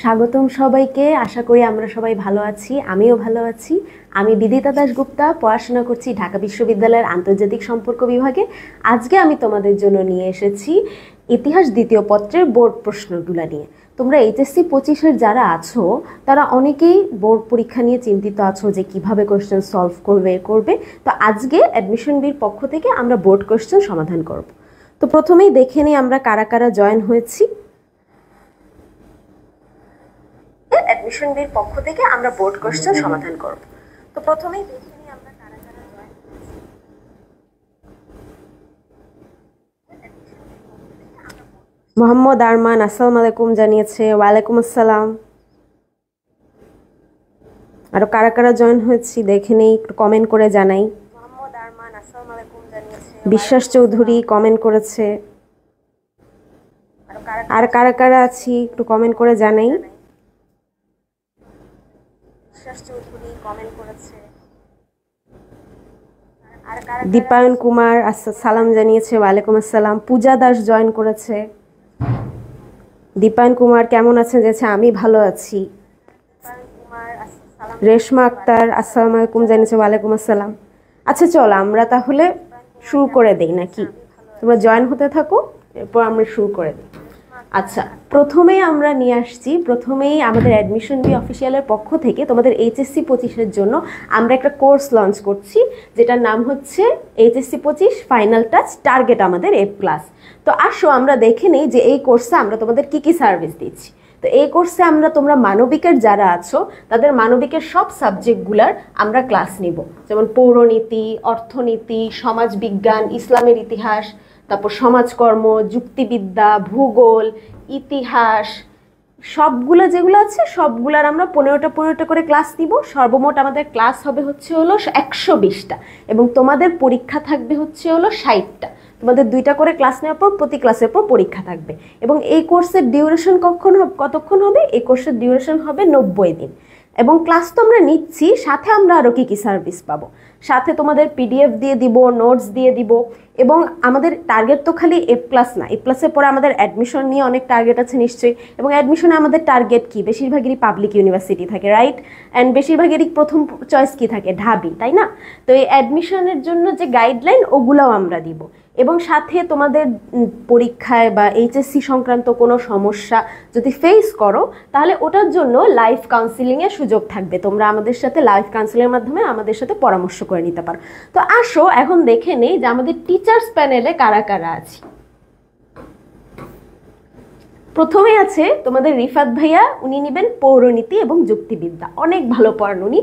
স্বাগতম সবাইকে। আশা করি আমরা সবাই ভালো আছি, আমিও ভালো আছি। আমি বিদিতা দাশগুপ্তা, পড়াশোনা করছি ঢাকা বিশ্ববিদ্যালয়ের আন্তর্জাতিক সম্পর্ক বিভাগে। আজকে আমি তোমাদের জন্য নিয়ে এসেছি ইতিহাস দ্বিতীয় পত্রের বোর্ড প্রশ্নগুলো নিয়ে। তোমরা এইচএসসি 25-এর যারা আছো তারা অনেকেই বোর্ড পরীক্ষা নিয়ে চিন্তিত আছো যে কিভাবে কোয়েশ্চেন সলভ করবে। তো আজকে অ্যাডমিশন বির পক্ষ থেকে আমরা বোর্ড কোয়েশ্চেন সমাধান করব। তো প্রথমেই দেখে নিই আমরা কারা কারা জয়েন হয়েছি। অ্যাডমিশন বির পক্ষ থেকে আমরা বোর্ড কোয়েশ্চেন সমাধান করব। তো প্রথমেই দেখে নিই আমরা কারা কারা জয়েন হয়েছি। মোহাম্মদ আরমান আসসালামু আলাইকুম জানিয়েছে। ওয়ালাইকুম আসসালাম। আরো কারা কারা জয়েন হয়েছি দেখে নেই, একটু কমেন্ট করে জানাই। মোহাম্মদ আরমান আসসালামু আলাইকুম জানিয়েছে। বিশ্বাস চৌধুরী কমেন্ট করেছে। আর কারা কারা আছি একটু কমেন্ট করে জানাই। দীপায়ন কুমার সালাম জানিয়েছে। ওয়ালাইকুম আসসালাম। পূজা দাস জয়েন করেছে। দীপায়ন কুমার কেমন আছেন? যে আমি ভালো আছি। রেশমা আক্তার আসসালামু আলাইকুম জানিয়েছে। ওয়ালাইকুম আসসালাম। আচ্ছা চলো আমরা তাহলে শুরু করে দেই নাকি? তোমরা জয়েন হতে থাকো, এরপর আমরা শুরু করে দিই। আচ্ছা, প্রথমেই আমরা নিয়ে আসছি, প্রথমেই আমাদের অ্যাডমিশন বি অফিসিয়ালের পক্ষ থেকে তোমাদের এইচএসসি 25-এর জন্য আমরা একটা কোর্স লঞ্চ করছি, যেটার নাম হচ্ছে এইচএসসি 25 ফাইনাল টাচ, টার্গেট আমাদের A+। তো আসো আমরা দেখে নেই যে এই কোর্সে আমরা তোমাদের কি কি সার্ভিস দিচ্ছি। তো এই কোর্সে আমরা তোমরা মানবিকের যারা আছো তাদের মানবিকের সব সাবজেক্টগুলার আমরা ক্লাস নিব, যেমন পৌরনীতি, অর্থনীতি, সমাজবিজ্ঞান, ইসলামের ইতিহাস, তারপর সমাজকর্ম, যুক্তিবিদ্যা, ভূগোল, ইতিহাস, সবগুলো যেগুলো আছে সবগুলার আমরা 15টা করে ক্লাস দিব। সর্বমোট আমাদের ক্লাস হবে হচ্ছে 120টা এবং তোমাদের পরীক্ষা থাকবে হচ্ছে 60টা। তোমাদের 2টা করে ক্লাস নেওয়ার পর প্রতি ক্লাসের পর পরীক্ষা থাকবে। এবং এই কোর্সের ডিউরেশন কতক্ষণ হবে? এই কোর্সের ডিউরেশন হবে 90 দিন। এবং ক্লাস তো আমরা নিচ্ছি, সাথে আমরা আরও কি সার্ভিস পাবো, সাথে তোমাদের PDF দিয়ে দিব, নোটস দিয়ে দিব। এবং আমাদের টার্গেট তো খালি A+ না, A+-এর পরে আমাদের অ্যাডমিশন নিয়ে অনেক টার্গেট আছে নিশ্চয়ই। এবং অ্যাডমিশনে আমাদের টার্গেট কি? বেশিরভাগেরই পাবলিক ইউনিভার্সিটি থাকে, রাইট? অ্যান্ড বেশিরভাগেরই প্রথম চয়েস কি থাকে? ঢাবি, তাই না? তো এই অ্যাডমিশনের জন্য যে গাইডলাইন ওগুলোও আমরা দিব। এবং সাথে তোমাদের পরীক্ষায় বা এইচএসসি সংক্রান্ত কোনো সমস্যা যদি ফেস করো তাহলে ওটার জন্য লাইভ কাউন্সিলিংয়ের সুযোগ থাকবে। তোমরা আমাদের সাথে লাইভ কাউন্সিলিংয়ের মাধ্যমে আমাদের সাথে পরামর্শ করে নিতে পারো। তো আসো এখন দেখে নেই যে আমাদের টিচার্স প্যানেলে কারা কারা আছে। প্রথমে আছে তোমাদের রিফাত ভাইয়া, উনি নেবেন পৌরনীতি এবং যুক্তিবিদ্যা, অনেক ভালো পড়ান উনি।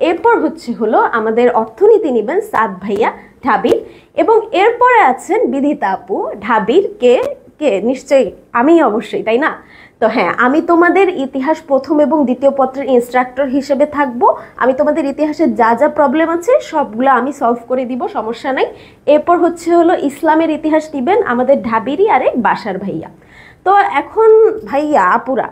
এরপর হলো আমাদের অর্থনীতি নেবেন সাদ ভাইয়া ঢাবির। এবং এরপরে আছেন বিদিতা আপু ঢাবির। কে কে? নিশ্চয়ই আমি, অবশ্যই, তাই না? তো হ্যাঁ, আমি তোমাদের ইতিহাস প্রথম এবং দ্বিতীয় পত্রের ইনস্ট্রাক্টর হিসেবে থাকবো। আমি তোমাদের ইতিহাসের যা যা প্রবলেম আছে সবগুলো আমি সলভ করে দিব, সমস্যা নাই। এরপর হলো ইসলামের ইতিহাস নেবেন আমাদের ঢাবিরই আরেক বাসার ভাইয়া। তো এখন ভাইয়া আপুরা,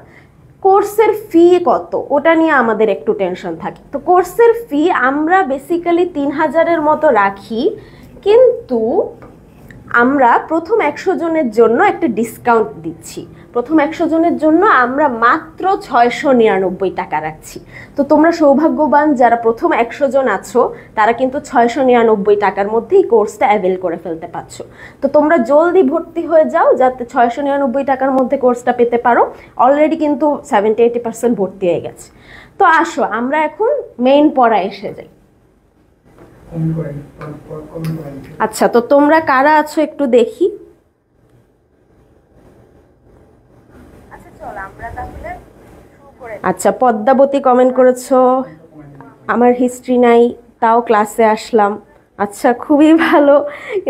কোর্সের ফি কত ওটা নিয়ে আমাদের একটু টেনশন থাকে। তো কোর্সের ফি আমরা বেসিক্যালি 3000-এর মতো রাখি, কিন্তু আমরা প্রথম 100 জনের জন্য একটা ডিসকাউন্ট দিচ্ছি। প্রথম 100 জনের জন্য আমরা মাত্র 699 টাকা রাখছি। তো তোমরা সৌভাগ্যবান যারা প্রথম 100 জন আছো, তারা কিন্তু 699 টাকার মধ্যেই কোর্সটা অ্যাভেল করে ফেলতে পারছো। তো তোমরা জলদি ভর্তি হয়ে যাও যাতে 699 টাকার মধ্যে কোর্সটা পেতে পারো। অলরেডি কিন্তু 70-80% ভর্তি হয়ে গেছে। তো আসো আমরা এখন মেইন পড়া এসে যাই। আচ্ছা, তো তোমরা কারা আছো একটু দেখি। আচ্ছা, পদ্মাবতী কমেন্ট করেছো, আমার হিস্ট্রি নাই তাও ক্লাসে আসলাম। আচ্ছা, খুবই ভালো।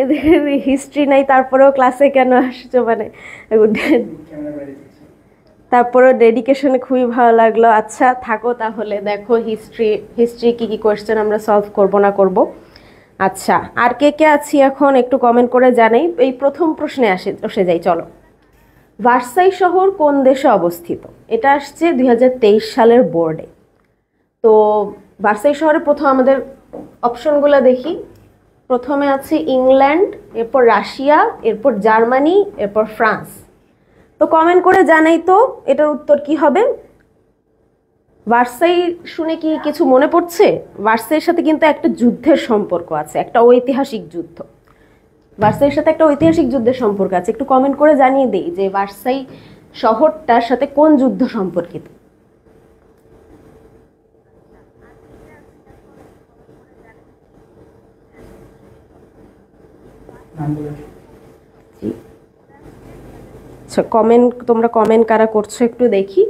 এদের হিস্ট্রি নাই, তারপরেও ক্লাসে কেন আসছো? মানে তারপরেও ডেডিকেশনে খুবই ভালো লাগলো। আচ্ছা থাকো তাহলে, দেখো হিস্ট্রি হিস্ট্রি কি কি কোয়েশ্চেন আমরা সলভ করব না করব। আচ্ছা, আর কে কে আছি এখন একটু কমেন্ট করে জানাই। এই প্রথম প্রশ্নে বসে যাই, চলো। ভার্সাই শহর কোন দেশে অবস্থিত? এটা আসছে 2023 সালের বোর্ডে। তো ভার্সাই শহরে প্রথম আমাদের অপশনগুলো দেখি। প্রথমে আছে ইংল্যান্ড, এরপর রাশিয়া, এরপর জার্মানি, এরপর ফ্রান্স। তো কমেন্ট করে জানাই তো এটার উত্তর কি হবে। ভার্সাই শুনে কি কিছু মনে পড়ছে? ভার্সাইয়ের সাথে কিন্তু একটা যুদ্ধের সম্পর্ক আছে, একটা ঐতিহাসিক যুদ্ধ। ভার্সাইয়ের সাথে একটা ঐতিহাসিক যুদ্ধের সম্পর্ক আছে। একটু কমেন্ট করে জানিয়ে দেই যে ভার্সাই শহরটার সাথে কোন যুদ্ধ সম্পর্কিত। আচ্ছা, তোমরা কমেন্ট কারা করছো একটু দেখি।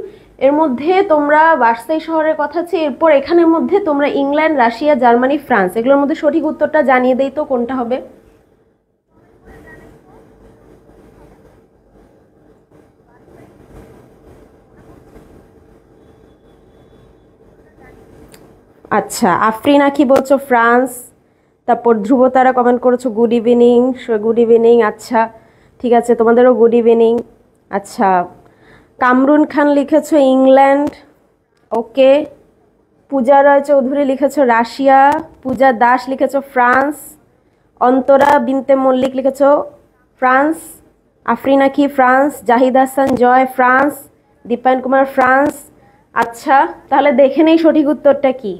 এর মধ্যে তোমরা ভার্সাই শহরের কথা আছে, এরপর এখানের মধ্যে তোমরা ইংল্যান্ড, রাশিয়া, জার্মানি, ফ্রান্স, এগুলোর মধ্যে সঠিক উত্তরটা জানিয়ে দেই তো কোনটা হবে। আচ্ছা, আফরিনা কি বলছো? ফ্রান্স। তারপর ধ্রুবতারা কমেন্ট করেছো গুড ইভিনিং। গুড ইভিনিং, আচ্ছা ঠিক আছে, তোমাদেরও গুড ইভিনিং। আচ্ছা, কামরুন খান লিখেছো ইংল্যান্ড, ওকে। পূজা রায় চৌধুরী লিখেছো রাশিয়া, পূজা দাস লিখেছো ফ্রান্স, অন্তরা বিনতে মল্লিক লিখেছো ফ্রান্স, আফরিনা কি ফ্রান্স, জাহিদ হাসান জয় ফ্রান্স, দীপায়ন কুমার ফ্রান্স। আচ্ছা, তাহলে দেখে নেই সঠিক উত্তরটা কি।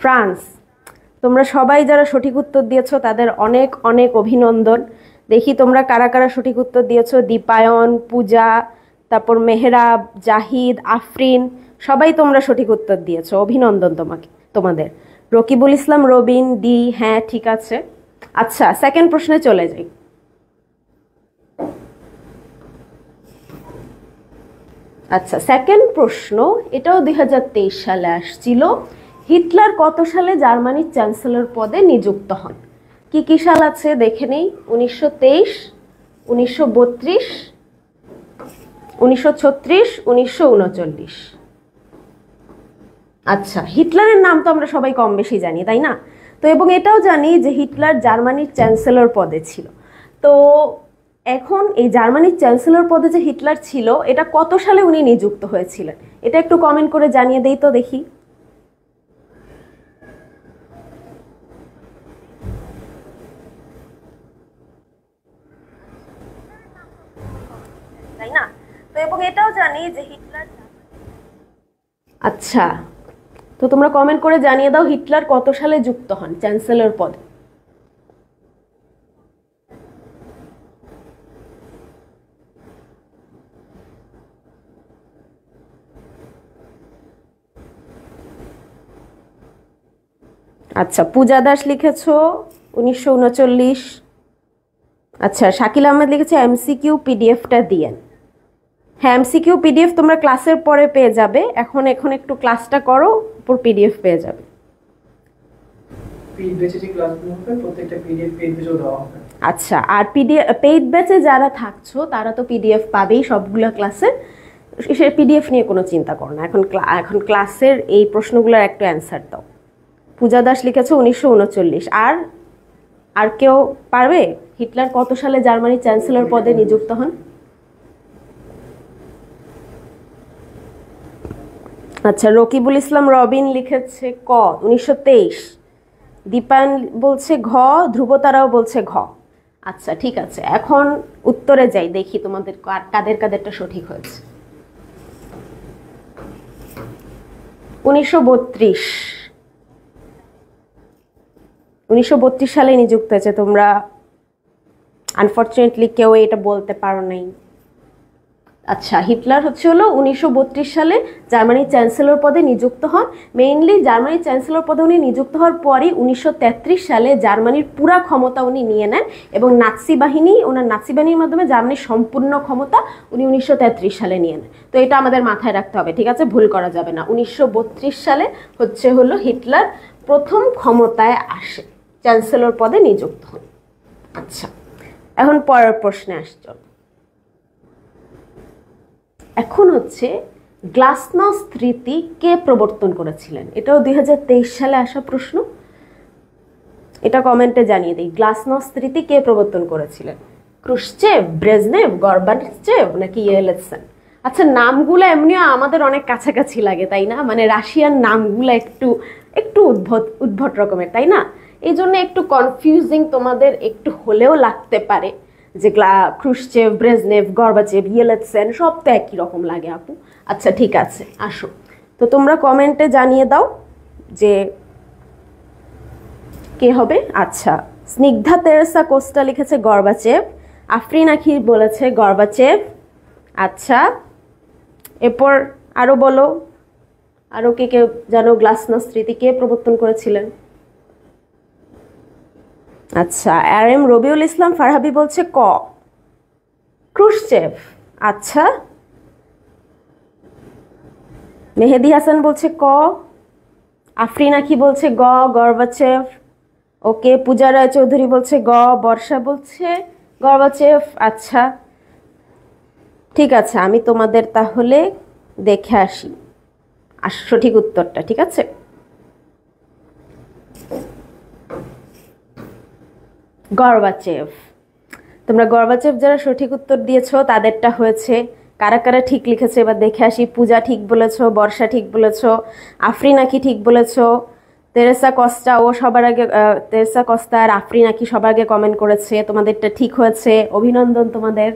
ফ্রান্স। তোমরা সবাই যারা সঠিক উত্তর দিয়েছো তাদের অনেক অনেক অভিনন্দন। দেখি তোমরা কারা কারা সঠিক উত্তর দিয়েছো। দীপায়ন, পূজা, তারপর মেহরাব, জাহিদ, আফরিন, সবাই তোমরা সঠিক উত্তর দিয়েছো, অভিনন্দন তোমাদের। রকিবুল ইসলাম রবিন ডি, হ্যাঁ ঠিক আছে। আচ্ছা, সেকেন্ড প্রশ্নে চলে যাই। আচ্ছা, সেকেন্ড প্রশ্ন, এটাও 2023 সালে আসছিল। হিটলার কত সালে জার্মানির চ্যান্সেলর পদে নিযুক্ত হন? কি কি সাল আছে দেখে নেই। 1923, 1932, 1936, 1939। আচ্ছা, হিটলারের নাম তো আমরা সবাই কম বেশি জানি, তাই না? তো এবং এটাও জানি যে হিটলার জার্মানির চ্যান্সেলর পদে ছিল। তো এখন এই জার্মানির চ্যান্সেলর পদে যে হিটলার ছিল, এটা কত সালে উনি নিযুক্ত হয়েছিলেন? এটা একটু কমেন্ট করে জানিয়ে দেই তো দেখি। তাই না? তো এবং এটাও জানি যে হিটলার, আচ্ছা তো তোমরা কমেন্ট করে জানিয়ে দাও হিটলার কত সালে যুক্ত হন চ্যান্সেলর পদে। আচ্ছা, পূজা দাস লিখেছো 1939। আচ্ছা, শাকিল আহমেদ লিখেছে এমসিকিউ পিডিএফটা দিয়েন। হ্যাঁ, এমসিকিউ পিডিএফ তোমরা ক্লাসের পরে পেয়ে যাবে। এখন একটু ক্লাসটা করো, উপর পিডিএফ পেয়ে যাবে। আচ্ছা, আর পেইড ব্যাচে যারা থাকছো তারা তো পিডিএফ পাবেই সবগুলো ক্লাসের। সে পিডিএফ নিয়ে কোনো চিন্তা করো না, এখন ক্লাসের এই প্রশ্নগুলোর একটু অ্যান্সার দাও। পূজা দাস লিখেছে 1939। আর কেউ পারবে? হিটলার কত সালে জার্মানির চ্যান্সেলর পদে নিযুক্ত হন? আচ্ছা, রকিবুল ইসলাম রবিন লিখেছে ক, 1923। দীপায়ন বলছে ঘ, ধ্রুবতারাও বলছে ঘ। আচ্ছা ঠিক আছে, এখন উত্তরে যাই, দেখি তোমাদের কাদেরটা সঠিক হয়েছে। 1932। 1932 সালে নিযুক্ত হয়েছে। তোমরা আনফর্চুনেটলি কেউ এটা বলতে পারো নাই। আচ্ছা, হিটলার হচ্ছে হলো 1932 সালে জার্মানির চ্যান্সেলর পদে নিযুক্ত হন। মেইনলি জার্মানির চ্যান্সেলর পদে উনি নিযুক্ত হওয়ার পরই 1933 সালে জার্মানির পুরা ক্ষমতা উনি নিয়ে নেন এবং ওনার নাৎসি বাহিনীর মাধ্যমে জার্মানির সম্পূর্ণ ক্ষমতা উনি 1933 সালে নিয়ে নেন। তো এটা আমাদের মাথায় রাখতে হবে, ঠিক আছে, ভুল করা যাবে না। 1932 সালে হচ্ছে হলো হিটলার প্রথম ক্ষমতায় আসে, চ্যান্সেলর পদে নিযুক্ত হন। আচ্ছা, এখন পরের প্রশ্নে আসছো। এখন হচ্ছে গ্লাসনস্ট রীতি কে প্রবর্তন করেছিলেন? এটাও 2023 সালে আসা প্রশ্ন, এটা কমেন্টে জানিয়ে দিই। গ্লাসনস্ট রীতি কে প্রবর্তন করেছিলেন? ক্রুশ্চেভ, ব্রেজনেভ, গর্বাচেভ নাকি ইয়েলৎসেন? আচ্ছা, নামগুলো এমনিও আমাদের অনেক কাছাকাছি লাগে, তাই না? মানে রাশিয়ান নামগুলো একটু একটু উদ্ভট রকমের, তাই না? এই জন্য একটু কনফিউজিং তোমাদের একটু হলেও লাগতে পারে যে ক্রুশ্চেভ, ব্রেজনেভ, গর্বাচেভ, ইয়েলৎসেন সব তো একই রকম লাগে আপু। আচ্ছা ঠিক আছে, আসো তো তোমরা কমেন্টে জানিয়ে দাও যে কে হবে। আচ্ছা, স্নিগ্ধা তেরেসা কোস্টা লিখেছে গর্বাচেভ, আফরিন আখির বলেছে গর্বাচেভ। আচ্ছা, এরপর আরও বলো, আরও কে কে জানো গ্লাসনস্ট রীতি কে প্রবর্তন করেছিলেন? আচ্ছা, আর এম রবিউল ইসলাম ফারহাবি বলছে ক, ক্রুশ্চেভ। আচ্ছা, মেহেদি হাসান বলছে ক, আফরিন আখি বলছে গ, গর্বাচেভ। ওকে, পূজা রায় চৌধুরী বলছে গ, বর্ষা বলছে গর্বাচেভ। আচ্ছা ঠিক আছে, আমি তোমাদের তাহলে দেখে আসি সঠিক উত্তরটা, ঠিক আছে? গর্বাচেভ। তোমরা গর্বাচেভ যারা সঠিক উত্তর দিয়েছো তাদেরটা হয়েছে। কারা কারা ঠিক লিখেছে এবার দেখে আসি। পূজা ঠিক বলেছো, বর্ষা ঠিক বলেছো, আফরিন আখি ঠিক বলেছো, তেরেসা কস্টা ও সবার আগে, তেরেসা কস্তা আর আফরিন আখি সবার আগে কমেন্ট করেছে, তোমাদেরটা ঠিক হয়েছে, অভিনন্দন তোমাদের।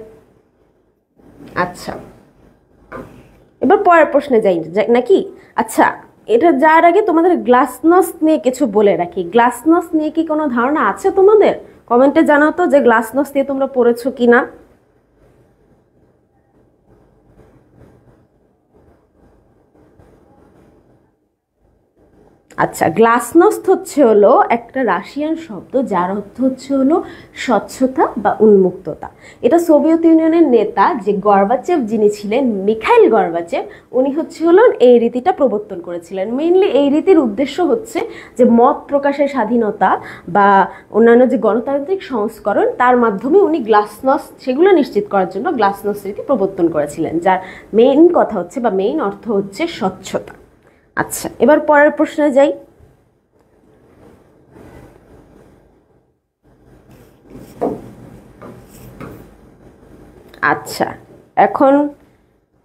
আচ্ছা, এবার পরের প্রশ্নে যাই নাকি? আচ্ছা, এটা যার আগে তোমাদের গ্লাসনস্ট নিয়ে কিছু বলে রাখি। গ্লাসনস্ট নিয়ে কি কোনো ধারণা আছে তোমাদের? কমেন্টে জানাও তো যে গ্লাসনস্ট নিয়ে তোমরা পড়েছো কিনা। আচ্ছা, গ্লাসনস্ট হচ্ছে হলো একটা রাশিয়ান শব্দ যার অর্থ হচ্ছে হলো স্বচ্ছতা বা উন্মুক্ততা। এটা সোভিয়েত ইউনিয়নের নেতা যে গর্বাচেভ যিনি ছিলেন, মিখাইল গর্বাচেভ, উনি হচ্ছে হলো এই রীতিটা প্রবর্তন করেছিলেন। মেইনলি এই রীতির উদ্দেশ্য হচ্ছে যে মত প্রকাশের স্বাধীনতা বা অন্যান্য যে গণতান্ত্রিক সংস্করণ, তার মাধ্যমে উনি গ্লাসনস্ট সেগুলো নিশ্চিত করার জন্য গ্লাসনস্ট রীতি প্রবর্তন করেছিলেন, যার মেইন কথা হচ্ছে বা মেইন অর্থ হচ্ছে স্বচ্ছতা। আচ্ছা, এবার পরের প্রশ্নে যাই। আচ্ছা,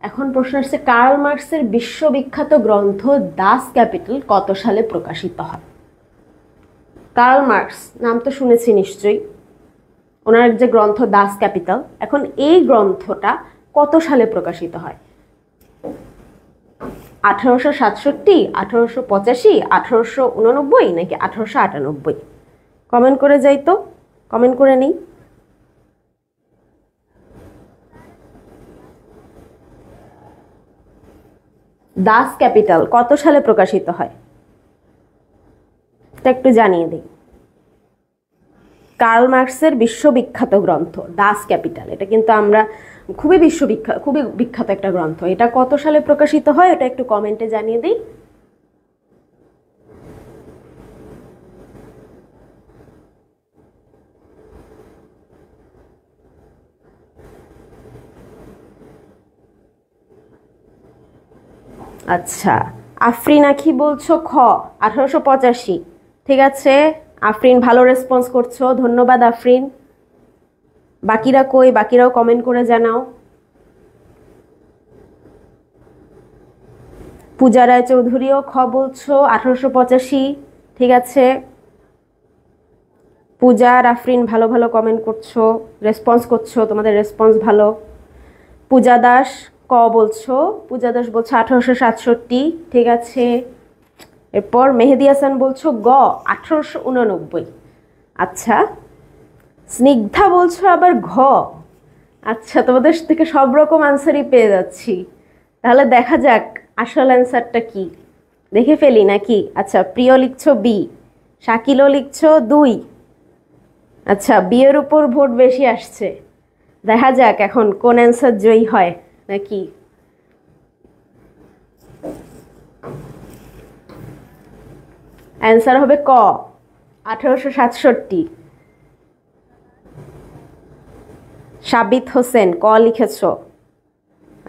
এখন প্রশ্ন আসছে, কার্ল মার্কসের বিশ্ববিখ্যাত গ্রন্থ দাস ক্যাপিটাল কত সালে প্রকাশিত হয়? কার্ল মার্কস নাম তো শুনেছি নিশ্চয়ই, ওনার যে গ্রন্থ দাস ক্যাপিটাল, এখন এই গ্রন্থটা কত সালে প্রকাশিত হয়? 1867, 1885, 1889 নাকি 1898? কমেন্ট করে যাই তো, কমেন্ট করে নিই। দাস ক্যাপিটাল কত সালে প্রকাশিত হয় এটা একটু জানিয়ে দিই। কার্ল মার্কসের বিশ্ববিখ্যাত গ্রন্থ দাস ক্যাপিটাল, এটা কিন্তু আমরা খুবই বিখ্যাত একটা গ্রন্থ। এটা কত সালে প্রকাশিত হয় এটা একটু কমেন্টে জানিয়ে দিই। আচ্ছা, আফরিন আখি বলছো খ, 1885। ঠিক আছে আফরিন, ভালো রেসপন্স করছো, ধন্যবাদ আফরিন। বাকিরা কই? বাকিরাও কমেন্ট করে জানাও। পূজা রায় চৌধুরীও খ বলছো, 1885। ঠিক আছে, পূজা আর আফরিন ভালো ভালো কমেন্ট করছো, রেসপন্স করছো, তোমাদের রেসপন্স ভালো। পূজা দাস ক বলছো, পূজা দাস বলছো 1867। ঠিক আছে, এরপর মেহেদি হাসান বলছো গ, 1889। আচ্ছা, স্নিগ্ধা বলছো আবার ঘ। আচ্ছা, তোমাদের থেকে সব রকম আনসারই পেয়ে যাচ্ছি। তাহলে দেখা যাক আসল অ্যান্সারটা কি, দেখে ফেলি নাকি? আচ্ছা, প্রিয় লিখছো বি, শাকিলও লিখছো 2। আচ্ছা, বিয়ের উপর ভোট বেশি আসছে। দেখা যাক এখন কোন অ্যান্সার জয়ী হয় নাকি। অ্যান্সার হবে ক, 1867। সাবিত হোসেন ক লিখেছ।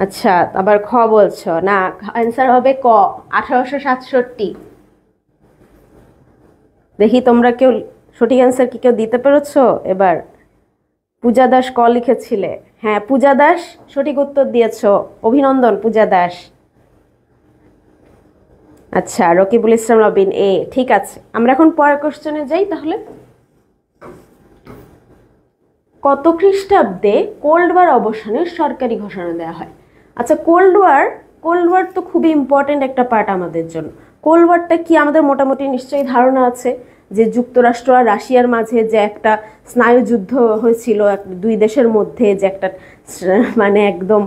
আচ্ছা, আবার খ বলছো না, অ্যান্সার হবে ক, 1867। দেখি তোমরা কেউ সঠিক অ্যান্সার কি কেউ দিতে পেরেছো এবার? পূজা দাস ক লিখেছিলে। হ্যাঁ, পূজা দাস সঠিক উত্তর দিয়েছো, অভিনন্দন পূজা দাস। আচ্ছা, রকিবুল ইসলাম রবিন এ, ঠিক আছে। আমরা এখন পরের কোশ্চেনে যাই তাহলে। কত খ্রিস্টাব্দে কোল্ড ওয়ার অবসানের সরকারি ঘোষণা দেওয়া হয়? আচ্ছা, কোল্ড ওয়ার তো খুবই ইম্পর্টেন্ট একটা পার্ট আমাদের জন্য। কোল্ড ওয়ারটা কি আমাদের মোটামুটি নিশ্চয়ই ধারণা আছে, যে যুক্তরাষ্ট্র আর রাশিয়ার মাঝে যে একটা স্নায়ুযুদ্ধ হয়েছিল দুই দেশের মধ্যে, যে একটা মানে একদম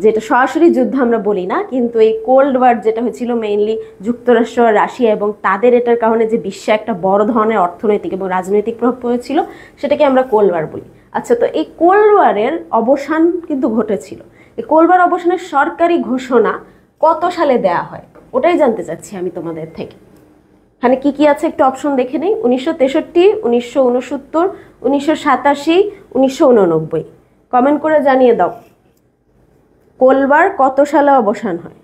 যেটা সরাসরি যুদ্ধ আমরা বলি না, কিন্তু এই কোল্ড ওয়ার যেটা হয়েছিল মেইনলি যুক্তরাষ্ট্র আর রাশিয়া, এবং তাদের এটার কারণে যে বিশ্বে একটা বড় ধরনের অর্থনৈতিক এবং রাজনৈতিক প্রভাব পড়েছিল, সেটাকে আমরা কোল্ড ওয়ার বলি। আচ্ছা, তো এই কোল্ড ওয়ারের অবসান কিন্তু ঘটেছিল। এই কোল্ড ওয়ার অবসানের সরকারি ঘোষণা কত সালে দেয়া হয়, ওটাই জানতে চাচ্ছি আমি তোমাদের থেকে। এখানে কি কি আছে একটু অপশন দেখে নেই। 1963, 1969, 1987, 1989। কমেন্ট করে জানিয়ে দাও কোল্ড ওয়ার কত সালে অবসান হয়।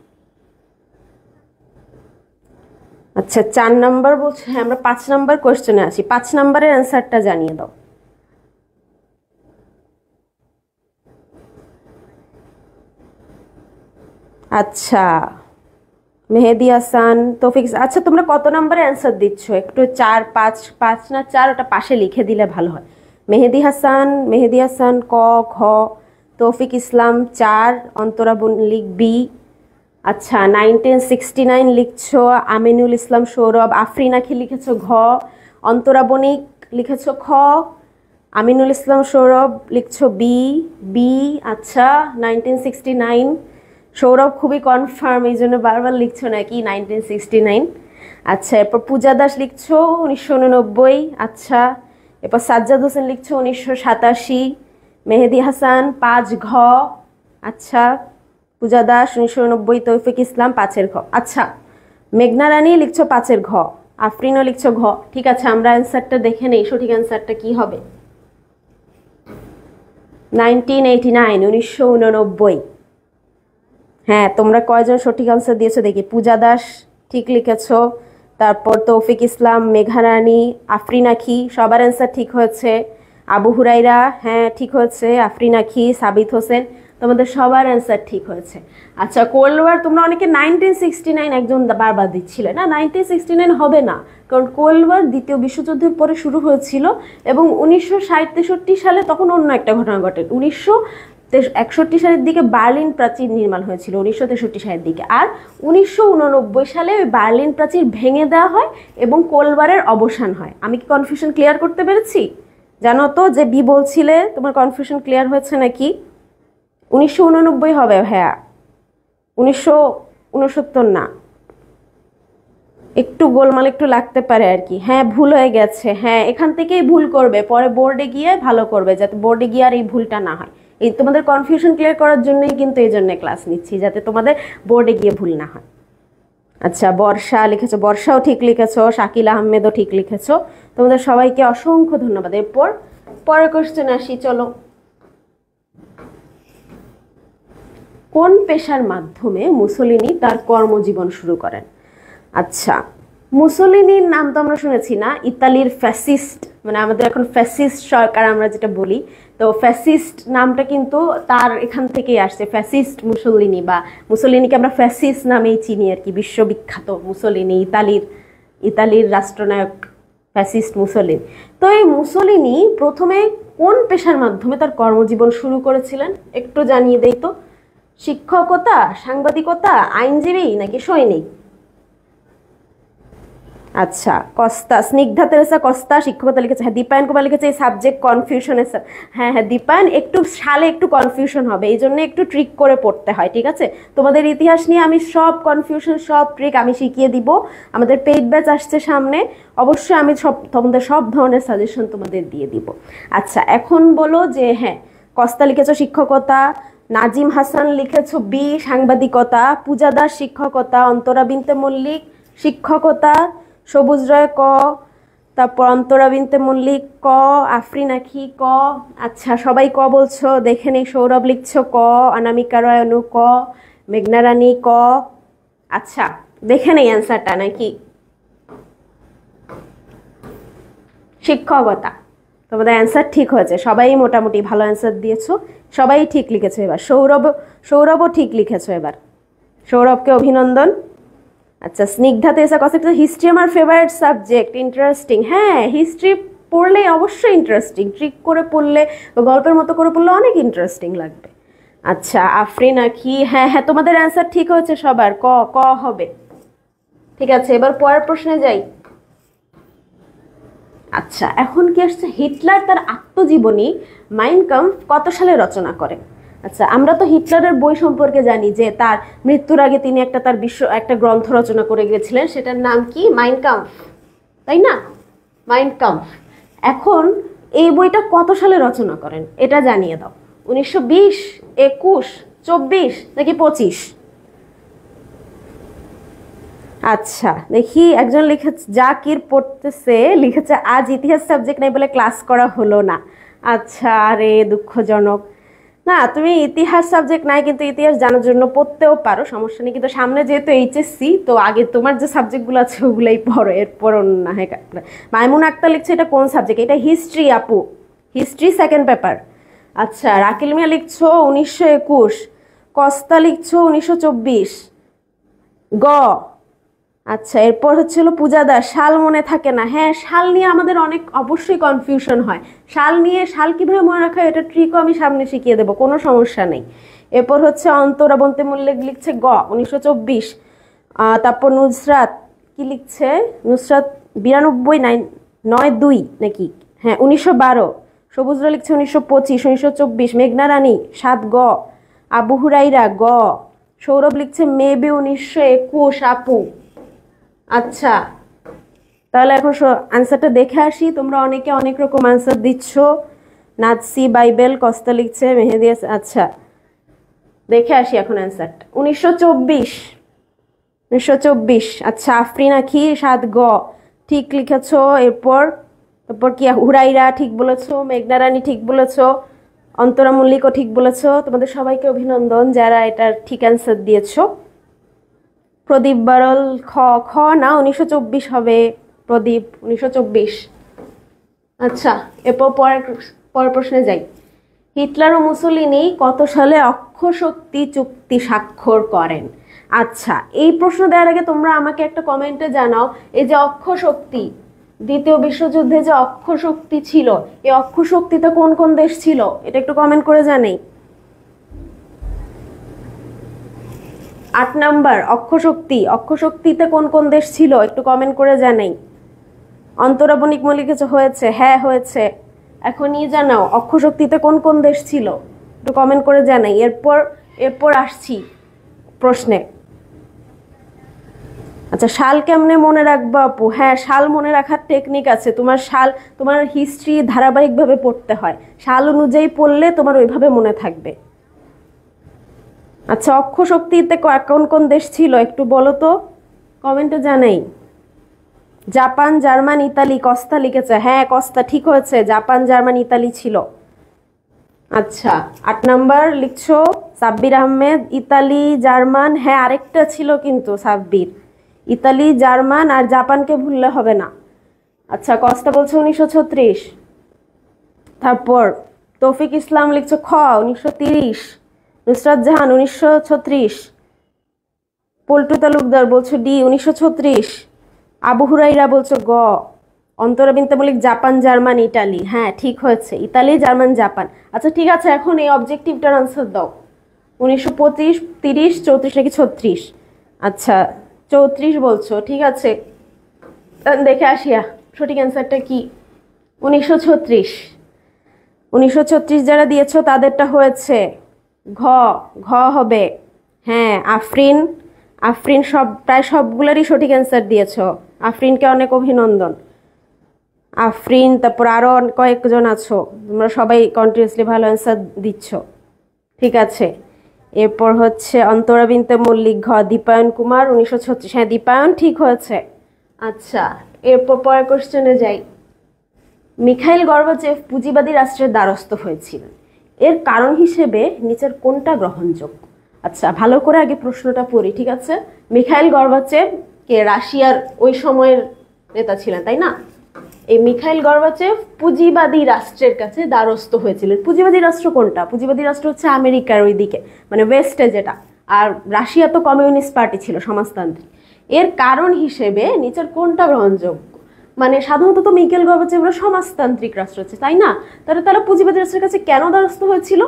আচ্ছা, 4 নাম্বার বলছে। হ্যাঁ, আমরা 5 নাম্বার কোয়েশ্চেনে আছি। 5 নাম্বারের অ্যান্সারটা জানিয়ে দাও। আচ্ছা, মেহেদি হাসান, তৌফিক। আচ্ছা, তোমরা কত নাম্বারে অ্যান্সার দিচ্ছ একটু? 4, 5, 5 না 4, ওটা পাশে লিখে দিলে ভালো হয়। মেহেদি হাসান ক, খ। তৌফিক ইসলাম 4, অন্তরা বণিক বি। আচ্ছা, 1969 লিখছো আমিনুল ইসলাম সৌরভ। আফরিনাকে লিখেছো ঘ, অন্তরা বণিক লিখেছো খ, আমিনুল ইসলাম সৌরভ লিখছো বি। বি। আচ্ছা, 1969 সৌরভ খুবই কনফার্ম, এই জন্য বারবার লিখছো নাকি 1969। আচ্ছা, এরপর পূজা দাস লিখছো 1989। আচ্ছা, এরপর সাজ্জাদ হোসেন লিখছো 1987। মেহেদি হাসান 5 ঘ। আচ্ছা, পূজা দাস 1990। তৌফিক ইসলাম 5 ঘ। আচ্ছা, মেঘনা রানী লিখছো 5 ঘ। আফরিনও লিখছো ঘ। ঠিক আছে, আমরা অ্যান্সারটা দেখে নেই, সঠিক অ্যান্সারটা কি হবে। 1989, 1989। হ্যাঁ, তোমরা কয়জন সঠিক আনসার দিয়েছো দেখি। পূজা দাস ঠিক লিখেছো, তারপর তৌফিক ইসলাম, মেঘা রানী, আফরিনাখি, সবার অ্যান্সার ঠিক হয়েছে। আবু হুরাইরা, হ্যাঁ ঠিক হয়েছে। আফরিনাখি, সাবিত হোসেন, তোমাদের সবার অ্যান্সার ঠিক হয়েছে। আচ্ছা, কোল্ড ওয়ার তোমরা অনেকে 1969 একজন বারবার দিচ্ছিলে না, 1969 হবে না, কারণ কোল্ড ওয়ার দ্বিতীয় বিশ্বযুদ্ধের পরে শুরু হয়েছিল, এবং 1960-63 সালে তখন অন্য একটা ঘটনা ঘটে। 1961 সালের দিকে বার্লিন প্রাচীর নির্মাণ হয়েছিল, 1963 সালের দিকে। আর 1989 সালে ওই বার্লিন প্রাচীর ভেঙে দেওয়া হয় এবং কোল্ড ওয়ারের অবসান হয়। আমি কি কনফিউশন ক্লিয়ার করতে পেরেছি? জানো তো যে বি বলছিলে, তোমার কনফিউশন ক্লিয়ার হয়েছে নাকি? 1989 হবে ভাইয়া, 1969 না। একটু গোলমাল একটু লাগতে পারে আর কি। হ্যাঁ, ভুল হয়ে গেছে। হ্যাঁ, এখান থেকেই ভুল করবে, পরে বোর্ডে গিয়ে ভালো করবে, যাতে বোর্ডে গিয়ে আর এই ভুলটা না হয়। এই তোমাদের কনফিউশন ক্লিয়ার করার জন্যই কিন্তু এই জন্য ক্লাস নিচ্ছি, যাতে তোমাদের বোর্ডে গিয়ে ভুল না হয়। আচ্ছা, বর্ষা লিখেছো, বর্ষাও ঠিক লিখেছো। শাকিল আহমেদও ঠিক লিখেছো। তোমাদের সবাইকে অসংখ্য ধন্যবাদ। এরপর পরের কোশ্চেন আসি, চলো। কোন পেশার মাধ্যমে মুসোলিনি তার কর্মজীবন শুরু করেন? আচ্ছা, মুসোলিনির নাম তো আমরা শুনেছি না, ইতালির ফ্যাসিস্ট, মানে আমাদের এখন ফ্যাসিস্ট সরকার আমরা যেটা বলি, তো ফ্যাসিস্ট নামটা কিন্তু তার এখান থেকেই আসছে, ফ্যাসিস্ট মুসোলিনি, বা মুসোলিনিকে আমরা ফ্যাসিস্ট নামেই চিনি আর কি। বিশ্ববিখ্যাত মুসোলিনি, ইতালির রাষ্ট্রনায়ক ফ্যাসিস্ট মুসোলিনি। তো এই মুসোলিনি প্রথমে কোন পেশার মাধ্যমে তার কর্মজীবন শুরু করেছিলেন একটু জানিয়ে দেই তো। শিক্ষকতা, সাংবাদিকতা, আইনজীবী নাকি সৈনিক? আচ্ছা কস্তা, স্নিগ্ধা তেরেসা কস্তা শিক্ষকতা লিখেছে। হ্যাঁ দীপায়ন কুমার লিখেছে এই সাবজেক্ট কনফিউশন। হ্যাঁ হ্যাঁ দীপায়ন, একটু সালে একটু কনফিউশন হবে, এই জন্য একটু ট্রিক করে পড়তে হয়, ঠিক আছে? তোমাদের ইতিহাস নিয়ে আমি সব কনফিউশন সব ট্রিক আমি শিখিয়ে দিব। আমাদের পেইড ব্যাচ আসছে সামনে, অবশ্যই আমি তোমাদের সব ধরনের সাজেশন তোমাদের দিয়ে দিব। আচ্ছা এখন বলো যে হ্যাঁ কস্তা লিখেছো শিক্ষকতা, নাজিম হাসান লিখেছো বি সাংবাদিকতা, পূজা দাস শিক্ষকতা, অন্তরা বিনতে মল্লিক শিক্ষকতা, সবুজ রায় ক, তারপর অন্তরা বিনতে মল্লিক ক, আফরিন আখি ক। আচ্ছা সবাই ক বলছো, দেখে নেই। সৌরভ লিখছো ক, অনামিকা রায় অনু ক, মেঘনা রানী ক। আচ্ছা দেখে নেই অ্যান্সারটা নাকি। শিক্ষকতা, তোমাদের অ্যান্সার ঠিক হয়েছে, সবাই মোটামুটি ভালো অ্যান্সার দিয়েছো, সবাই ঠিক লিখেছো। এবার সৌরভও ঠিক লিখেছো, এবার সৌরভকে অভিনন্দন। আচ্ছা স্নিগ্ধাতে এসে কথা, হিস্ট্রি আমার ফেভারিট সাবজেক্ট, ইন্টারেস্টিং। হ্যাঁ হিস্ট্রি পড়লে অবশ্যই ইন্টারেস্টিং, ট্রিক করে পড়লে গল্পের মতো করে পড়লে অনেক ইন্টারেস্টিং লাগবে। আচ্ছা আফরিন আখি, হ্যাঁ হ্যাঁ তোমাদের অ্যান্সার ঠিক হয়েছে সবার, ক ক হবে। ঠিক আছে এবার পরের প্রশ্নে যাই। আচ্ছা এখন কি আসছে, হিটলার তার আত্মজীবনী মাইন কাম্ফ কত সালে রচনা করেন? আচ্ছা আমরা তো হিটলারের বই সম্পর্কে জানি যে তার মৃত্যুর আগে তিনি একটা গ্রন্থ রচনা করে গিয়েছিলেন, সেটার নাম কি? মাইন কাম্ফ, তাই না? মাইন কাম্ফ। এখন এই বইটা কত সালে রচনা করেন এটা জানিয়ে দাও। 1920, 21, 24 নাকি 25? আচ্ছা দেখি একজন লিখেছে, জাকির পড়তেছে, লিখেছে আজ ইতিহাস সাবজেক্ট নাই বলে ক্লাস করা হলো না। আচ্ছা আরে দুঃখজনক। না তুমি ইতিহাস সাবজেক্ট নাই কিন্তু ইতিহাস জানার জন্য পড়তেও পারো, সমস্যা নেই, কিন্তু সামনে যেহেতু এইচএসসি তো আগে তোমার যে সাবজেক্টগুলো আছে ওগুলোই পড়ো, এরপর না। হ্যাঁ মাইমুন আক্তার লিখছে এটা কোন সাবজেক্ট? এটা হিস্ট্রি আপু, হিস্ট্রি সেকেন্ড পেপার। আচ্ছা রাকিল মিয়া লিখছো 1921, কস্তা লিখছো 1924 গ। আচ্ছা এরপর হচ্ছিল পূজা দাস, সাল মনে থাকে না। হ্যাঁ সাল নিয়ে আমাদের অনেক অবশ্যই কনফিউশন হয়, সাল কিভাবে মনে রাখা হয় এটা ট্রিকও আমি সামনে শিখিয়ে দেবো, কোনো সমস্যা নেই। এরপর হচ্ছে অন্তরা বন্তে মল্লিক লিখছে গ 1924। তারপর নুসরাত কি লিখছে, নুসরাত 92 92 নাকি, হ্যাঁ 1912। সবুজরা লিখছে 1925, 1924। মেঘনা রানী 7 গ। আবু হুরাইরা গ। সৌরভ লিখছে মেবি 1921 আপু। আচ্ছা তাহলে এখন আনসারটা দেখে আসি, তোমরা অনেকে অনেক রকম আনসার দিচ্ছ। নাৎসি বাইবেল, কস্তা লিখছে মেহেদি। আচ্ছা দেখে আসি এখন অ্যান্সারটা, 1924। আচ্ছা আফরিন আখি 7 গ ঠিক লিখেছো। তারপর কি হুরাইরা ঠিক বলেছো, মেঘনা রানী ঠিক বলেছো, অন্তরা মল্লিকও ঠিক বলেছো। তোমাদের সবাইকে অভিনন্দন যারা এটার ঠিক অ্যান্সার দিয়েছো। প্রদীপ বারল খ খ না 1924 হবে, প্রদীপ 1924। আচ্ছা এরপর পরের প্রশ্নে যাই। হিটলার ও মুসোলিনি কত সালে অক্ষশক্তি চুক্তি স্বাক্ষর করেন? আচ্ছা এই প্রশ্ন দেওয়ার আগে তোমরা আমাকে একটা কমেন্টে জানাও, এই যে অক্ষশক্তি, দ্বিতীয় বিশ্বযুদ্ধে যে অক্ষশক্তি ছিল, এই অক্ষশক্তিতে কোন কোন দেশ ছিল এটা একটু কমেন্ট করে জানাই। 8 নাম্বার অক্ষশক্তিতে কোন কোন দেশ ছিল একটু কমেন্ট করে জানাই। অন্তরা বণিক মল্লিক হয়েছে, হ্যাঁ হয়েছে, এখনই জানাও অক্ষশক্তিতে কোন কোন দেশ ছিল একটু কমেন্ট করে জানাই। এরপর আসছি প্রশ্নে। আচ্ছা সাল কেমনে মনে রাখবো আপু? হ্যাঁ সাল মনে রাখার টেকনিক আছে, তোমার হিস্ট্রি ধারাবাহিকভাবে পড়তে হয়, সাল অনুযায়ী পড়লে তোমার ওইভাবে মনে থাকবে। আচ্ছা অক্ষশক্তিতে কোন কোন দেশ ছিল একটু বলো তো, কমেন্টে জানাই। জাপান, জার্মান, ইতালি, কস্তা লিখেছে, হ্যাঁ কস্তা ঠিক হয়েছে, জাপান, জার্মান, ইতালি ছিল। আচ্ছা 8 নাম্বার লিখছো সাব্বির আহমেদ, ইতালি, জার্মান, হ্যাঁ আরেকটা ছিল কিন্তু সাব্বির, ইতালি, জার্মান আর জাপানকে ভুললে হবে না। আচ্ছা কস্তা বলছে 1936। তারপর তৌফিক ইসলাম লিখছো খ 1930। নুসরাত জাহান 1936। পল্টু তালুকদার বলছো ডি 1936। আবু হুরাইরা বলছো গ। অন্তরা বিনতে মল্লিক জাপান, জার্মান, ইতালি, হ্যাঁ ঠিক হয়েছে, ইতালি, জার্মান, জাপান। আচ্ছা ঠিক আছে এখন এই অবজেক্টিভটার আনসার দাও। 1925, 30, 34 নাকি 36? আচ্ছা 34 বলছো, ঠিক আছে দেখে আসিয়া সঠিক অ্যান্সারটা কি? 1936। 1936 যারা দিয়েছো তাদেরটা হয়েছে ঘ। ঘ হবে। হ্যাঁ, আফরিন। আফরিন প্রায় সবগুলোরই সঠিক অ্যান্সার দিয়েছো। আফরিনকে অনেক অভিনন্দন। আফরিন, তারপর আরও কয়েকজন আছো, তোমরা সবাই কন্টিনিউসলি ভালো অ্যান্সার দিচ্ছ। ঠিক আছে, এরপর হচ্ছে অন্তরা বিনতে মল্লিক ঘ। দীপায়ন কুমার 1936। হ্যাঁ, দীপায়ন ঠিক হয়েছে। আচ্ছা, এরপর পরের কোশ্চেনে যাই। মিখাইল গর্বাচেভ পুঁজিবাদী রাষ্ট্রের দ্বারস্থ হয়েছিলেন, এর কারণ হিসেবে নিচের কোনটা গ্রহণযোগ্য? আচ্ছা, ভালো করে আগে প্রশ্নটা পড়ি। ঠিক আছে, মিখাইল গর্বাচেভ কে রাশিয়ার ওই সময়ের নেতা ছিলেন, তাই না? এই মিখাইল গর্বাচেভ পুঁজিবাদী রাষ্ট্রের কাছে দ্বারস্থ হয়েছিলেন। পুঁজিবাদী রাষ্ট্র কোনটা? পুঁজিবাদী রাষ্ট্র হচ্ছে আমেরিকার ওইদিকে, মানে ওয়েস্টে যেটা। আর রাশিয়া তো কমিউনিস্ট পার্টি ছিল, সমাজতান্ত্রিক। এর কারণ হিসেবে নিচের কোনটা গ্রহণযোগ্য? মানে সাধারণত তো মিখাইল গর্বাচেভরা সমাজতান্ত্রিক রাষ্ট্র হচ্ছে, তাই না? তাহলে তারা পুঁজিবাদী রাষ্ট্রের কাছে কেন দ্বারস্থ হয়েছিল?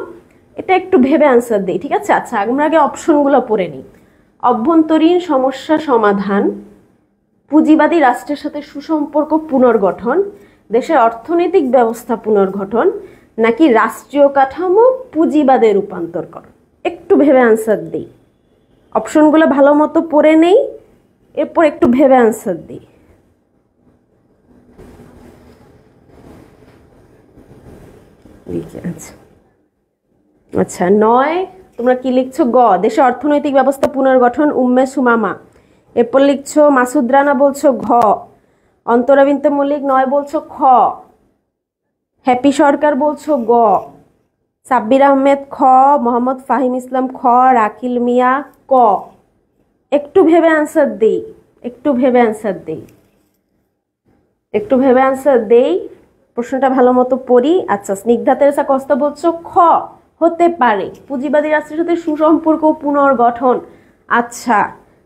এটা একটু ভেবে আনসার দিই। ঠিক আছে, আচ্ছা আমরা আগে অপশনগুলো পড়ে নিই। অভ্যন্তরীণ সমস্যা সমাধান, পুঁজিবাদী রাষ্ট্রের সাথে সুসম্পর্ক পুনর্গঠন, দেশের অর্থনৈতিক ব্যবস্থা পুনর্গঠন, নাকি রাষ্ট্রীয় কাঠামো পুঁজিবাদে রূপান্তর করা? একটু ভেবে আনসার দিই। অপশনগুলো ভালো মতো পড়ে নেই, এরপর একটু ভেবে আনসার দিই। আচ্ছা, 9 তোমরা কি লিখছো? গ, দেশে অর্থনৈতিক ব্যবস্থা পুনর্গঠন, উম্মে সুমামা। এরপর লিখছো মাসুদ রানা বলছো ঘ। অন্তরা বিনতে মল্লিক 9 বলছো খ। হ্যাপি সরকার বলছো গ। সাব্বির আহমেদ খ। মোহাম্মদ ফাহিম ইসলাম খ। রাকিল মিয়া ক। একটু ভেবে আনসার দেই, একটু ভেবে আনসার দেই, একটু ভেবে আনসার দেই। প্রশ্নটা ভালো মতো পড়ি। আচ্ছা, স্নিগ্ধা তেরেসা কস্তা বলছো খ, হতে পারে পুঁজিবাদী রাষ্ট্রের সাথে সুসম্পর্ক পুনর্গঠন। আচ্ছা,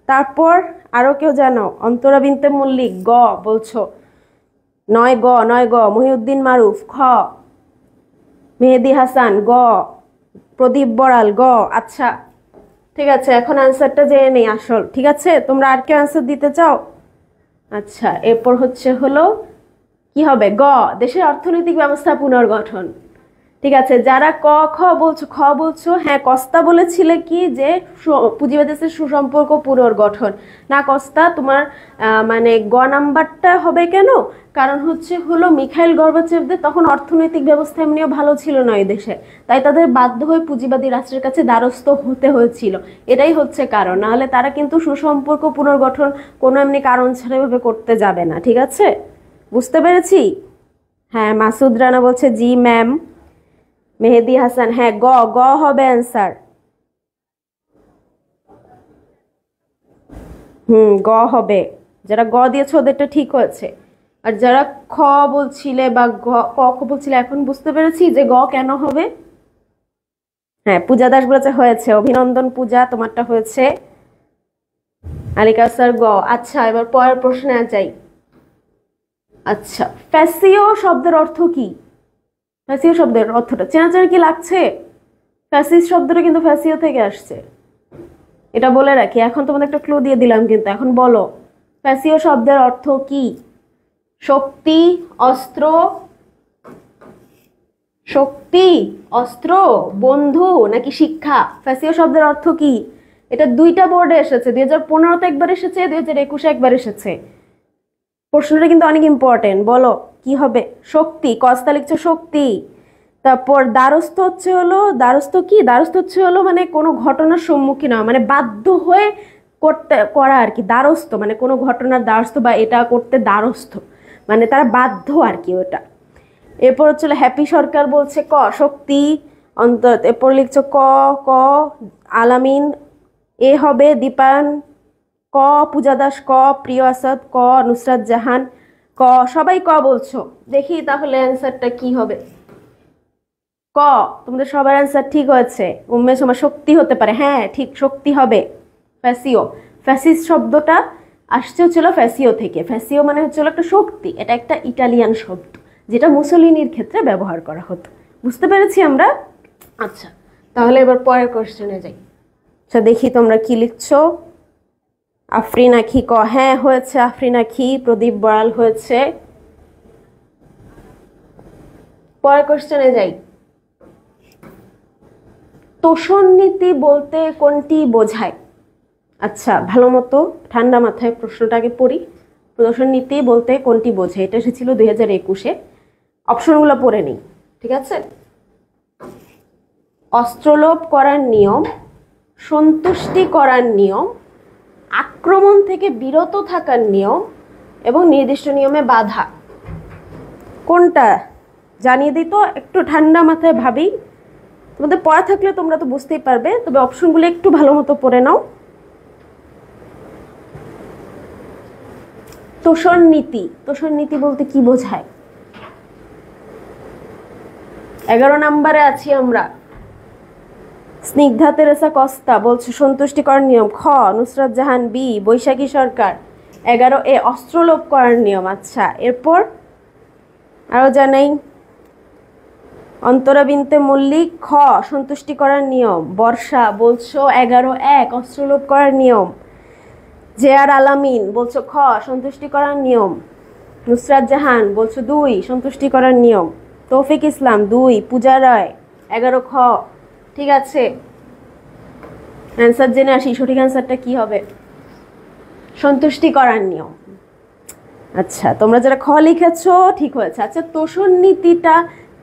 তারপর আরো কেউ জানো? অন্তরা বিনতে মল্লিক গ বলছো। 9 গ, 9 গ। মহিউদ্দিন মারুফ খ। মেহেদি হাসান গ। প্রদীপ বড়াল গ। আচ্ছা, ঠিক আছে, এখন আনসারটা জেনে নেই আসল। ঠিক আছে, তোমরা আর কেউ আনসার দিতে চাও? আচ্ছা, এরপর হলো কি হবে? গ, দেশের অর্থনৈতিক ব্যবস্থা পুনর্গঠন। ঠিক আছে, যারা ক খ বলছো, খ বলছো, হ্যাঁ কস্তা বলেছিলে কি যে পুঁজিবাদী দেশের সুসম্পর্ক পুনর্গঠন। না কস্তা, তোমার মানে গ নাম্বারটা হবে কেন? কারণ হলো মিখাইল গর্বাচেভদের তখন অর্থনৈতিক ব্যবস্থা এমনিও ভালো ছিল না এই দেশে, তাই তাদের বাধ্য হয়ে পুঁজিবাদী রাষ্ট্রের কাছে দ্বারস্থ হতে হয়েছিল। এটাই হচ্ছে কারণ, নাহলে তারা কিন্তু সুসম্পর্ক পুনর্গঠন কোনো এমনি কারণ ছাড়া এভাবে করতে যাবে না। ঠিক আছে, বুঝতে পেরেছি? হ্যাঁ, মাসুদ রানা বলছে জি ম্যাম। মেহেদি হাসান হ্যাঁ গ, গ হবে অ্যান্সার। গ হবে। যারা গ দিয়েছে ওদেরটা ঠিক হয়েছে। আর যারা খ বলছিলে বা ক বলছিলে, এখন বুঝতে পেরেছি যে গ কেন হবে। হ্যাঁ, পূজা দাস বলেছে হয়েছে, অভিনন্দন পূজা, তোমারটা হয়েছে। আলিকা স্যার গ। আচ্ছা, এবার পরের প্রশ্নে যাই। আচ্ছা, ফ্যাসিও শব্দের অর্থ কি? ফ্যাসিও শব্দের অর্থটা চেনা চেনা কি লাগছে? ফ্যাসিস শব্দটা কিন্তু ফ্যাসিও থেকে আসছে, এটা বলে রাখি। এখন তোমাদের একটা ক্লু দিয়ে দিলাম, কিন্তু এখন বলো ফ্যাসিও শব্দের অর্থ কি? শক্তি, অস্ত্র, শক্তি, অস্ত্র, বন্ধু, নাকি শিক্ষা? ফ্যাসিও শব্দের অর্থ কি? এটা দুইটা বোর্ডে এসেছে, 2015-তে একবার এসেছে, 2021-এ একবার এসেছে। প্রশ্নটা কিন্তু অনেক ইম্পর্টেন্ট। বলো কি হবে? শক্তি, কস্তা লিখছো শক্তি। তারপর দ্বারস্থ দ্বারস্থ কি? দ্বারস্থ মানে কোনো ঘটনার সম্মুখীন হওয়া, মানে বাধ্য হয়ে করা আর কি। দ্বারস্থ মানে কোনো ঘটনার দ্বারস্থ, বা এটা করতে দ্বারস্থ মানে তারা বাধ্য আর কি ওটা। এরপর হ্যাপি সরকার বলছে ক, শক্তি। এরপর লিখছো ক। ক আলামিন এ হবে। দীপায়ন ক। পূজা দাস ক। প্রিয় আসাদ ক। নুসরাত জাহান ক। সবাই ক বলছো, দেখি তাহলে অ্যান্সারটা কি হবে। ক, তোমাদের সবার অ্যান্সার ঠিক হয়েছে। উম্মে সুমা শক্তি হতে পারে, হ্যাঁ ঠিক, শক্তি হবে। ফ্যাসিও, ফ্যাসিস শব্দটা আসছে ফ্যাসিও থেকে। ফ্যাসিও মানে একটা শক্তি, এটা একটা ইটালিয়ান শব্দ যেটা মুসোলিনির ক্ষেত্রে ব্যবহার করা হতো। বুঝতে পেরেছি আমরা? আচ্ছা, তাহলে এবার পরের কোশ্চেনে যাই। আচ্ছা, দেখি তোমরা কি লিখছো। আফরিন আখি ক, হ্যাঁ হয়েছে আফরিন আখি। প্রদীপ বড়াল হয়েছে। পরের কোশ্চেনে যাই। তোষণ নীতি বলতে কোনটি বোঝায়? আচ্ছা, ভালো মতো ঠান্ডা মাথায় প্রশ্নটাকে পড়ি। তোষণ নীতি বলতে কোনটি বোঝায়, এটা এসেছিল 2021-এ। অপশনগুলো পড়ে নিই, ঠিক আছে? অস্ত্রলোপ করার নিয়ম, সন্তুষ্টি করার নিয়ম, আক্রমণ থেকে বিরত থাকার নিয়ম এবং নির্দিষ্ট নিয়মে বাধা। কোনটা জানিয়ে দিই তো, একটু ঠান্ডা মাথায় ভাবি। তোমাদের পড়া থাকলে তোমরা তো বুঝতেই পারবে, তবে অপশনগুলো একটু ভালো মতো পড়ে নাও। তোষণ নীতি, তোষণ নীতি বলতে কি বোঝায়? 11 নম্বরে আছি আমরা। স্নিগ্ধা তেরেসা কস্তা বলছে সন্তুষ্টিকর নিয়ম। খ নুসরাত জাহান, বি বৈশাখী সরকার। 11 অস্ত্রলোপ করার নিয়ম। আচ্ছা, এরপর আরো জানাই। অন্তরা বিনতে মল্লিক, খ সন্তুষ্টি করার নিয়ম। বর্ষা বলছো 11 অস্ত্রলোপ করার নিয়ম। জেআর আলামিন বলছো খ সন্তুষ্টি করার নিয়ম। নুসরাত জাহান বলছো 2 সন্তুষ্টি করার নিয়ম। তৌফিক ইসলাম 2। পূজা রায় 11 খ। ঠিক আছে, অ্যান্সার জেনে আসি। সঠিক অ্যান্সারটা কি হবে? সন্তুষ্টি করার নিয়ম। আচ্ছা, তোমরা যারা খ লিখেছো ঠিক হয়েছে। আচ্ছা, তোষণ নীতিটা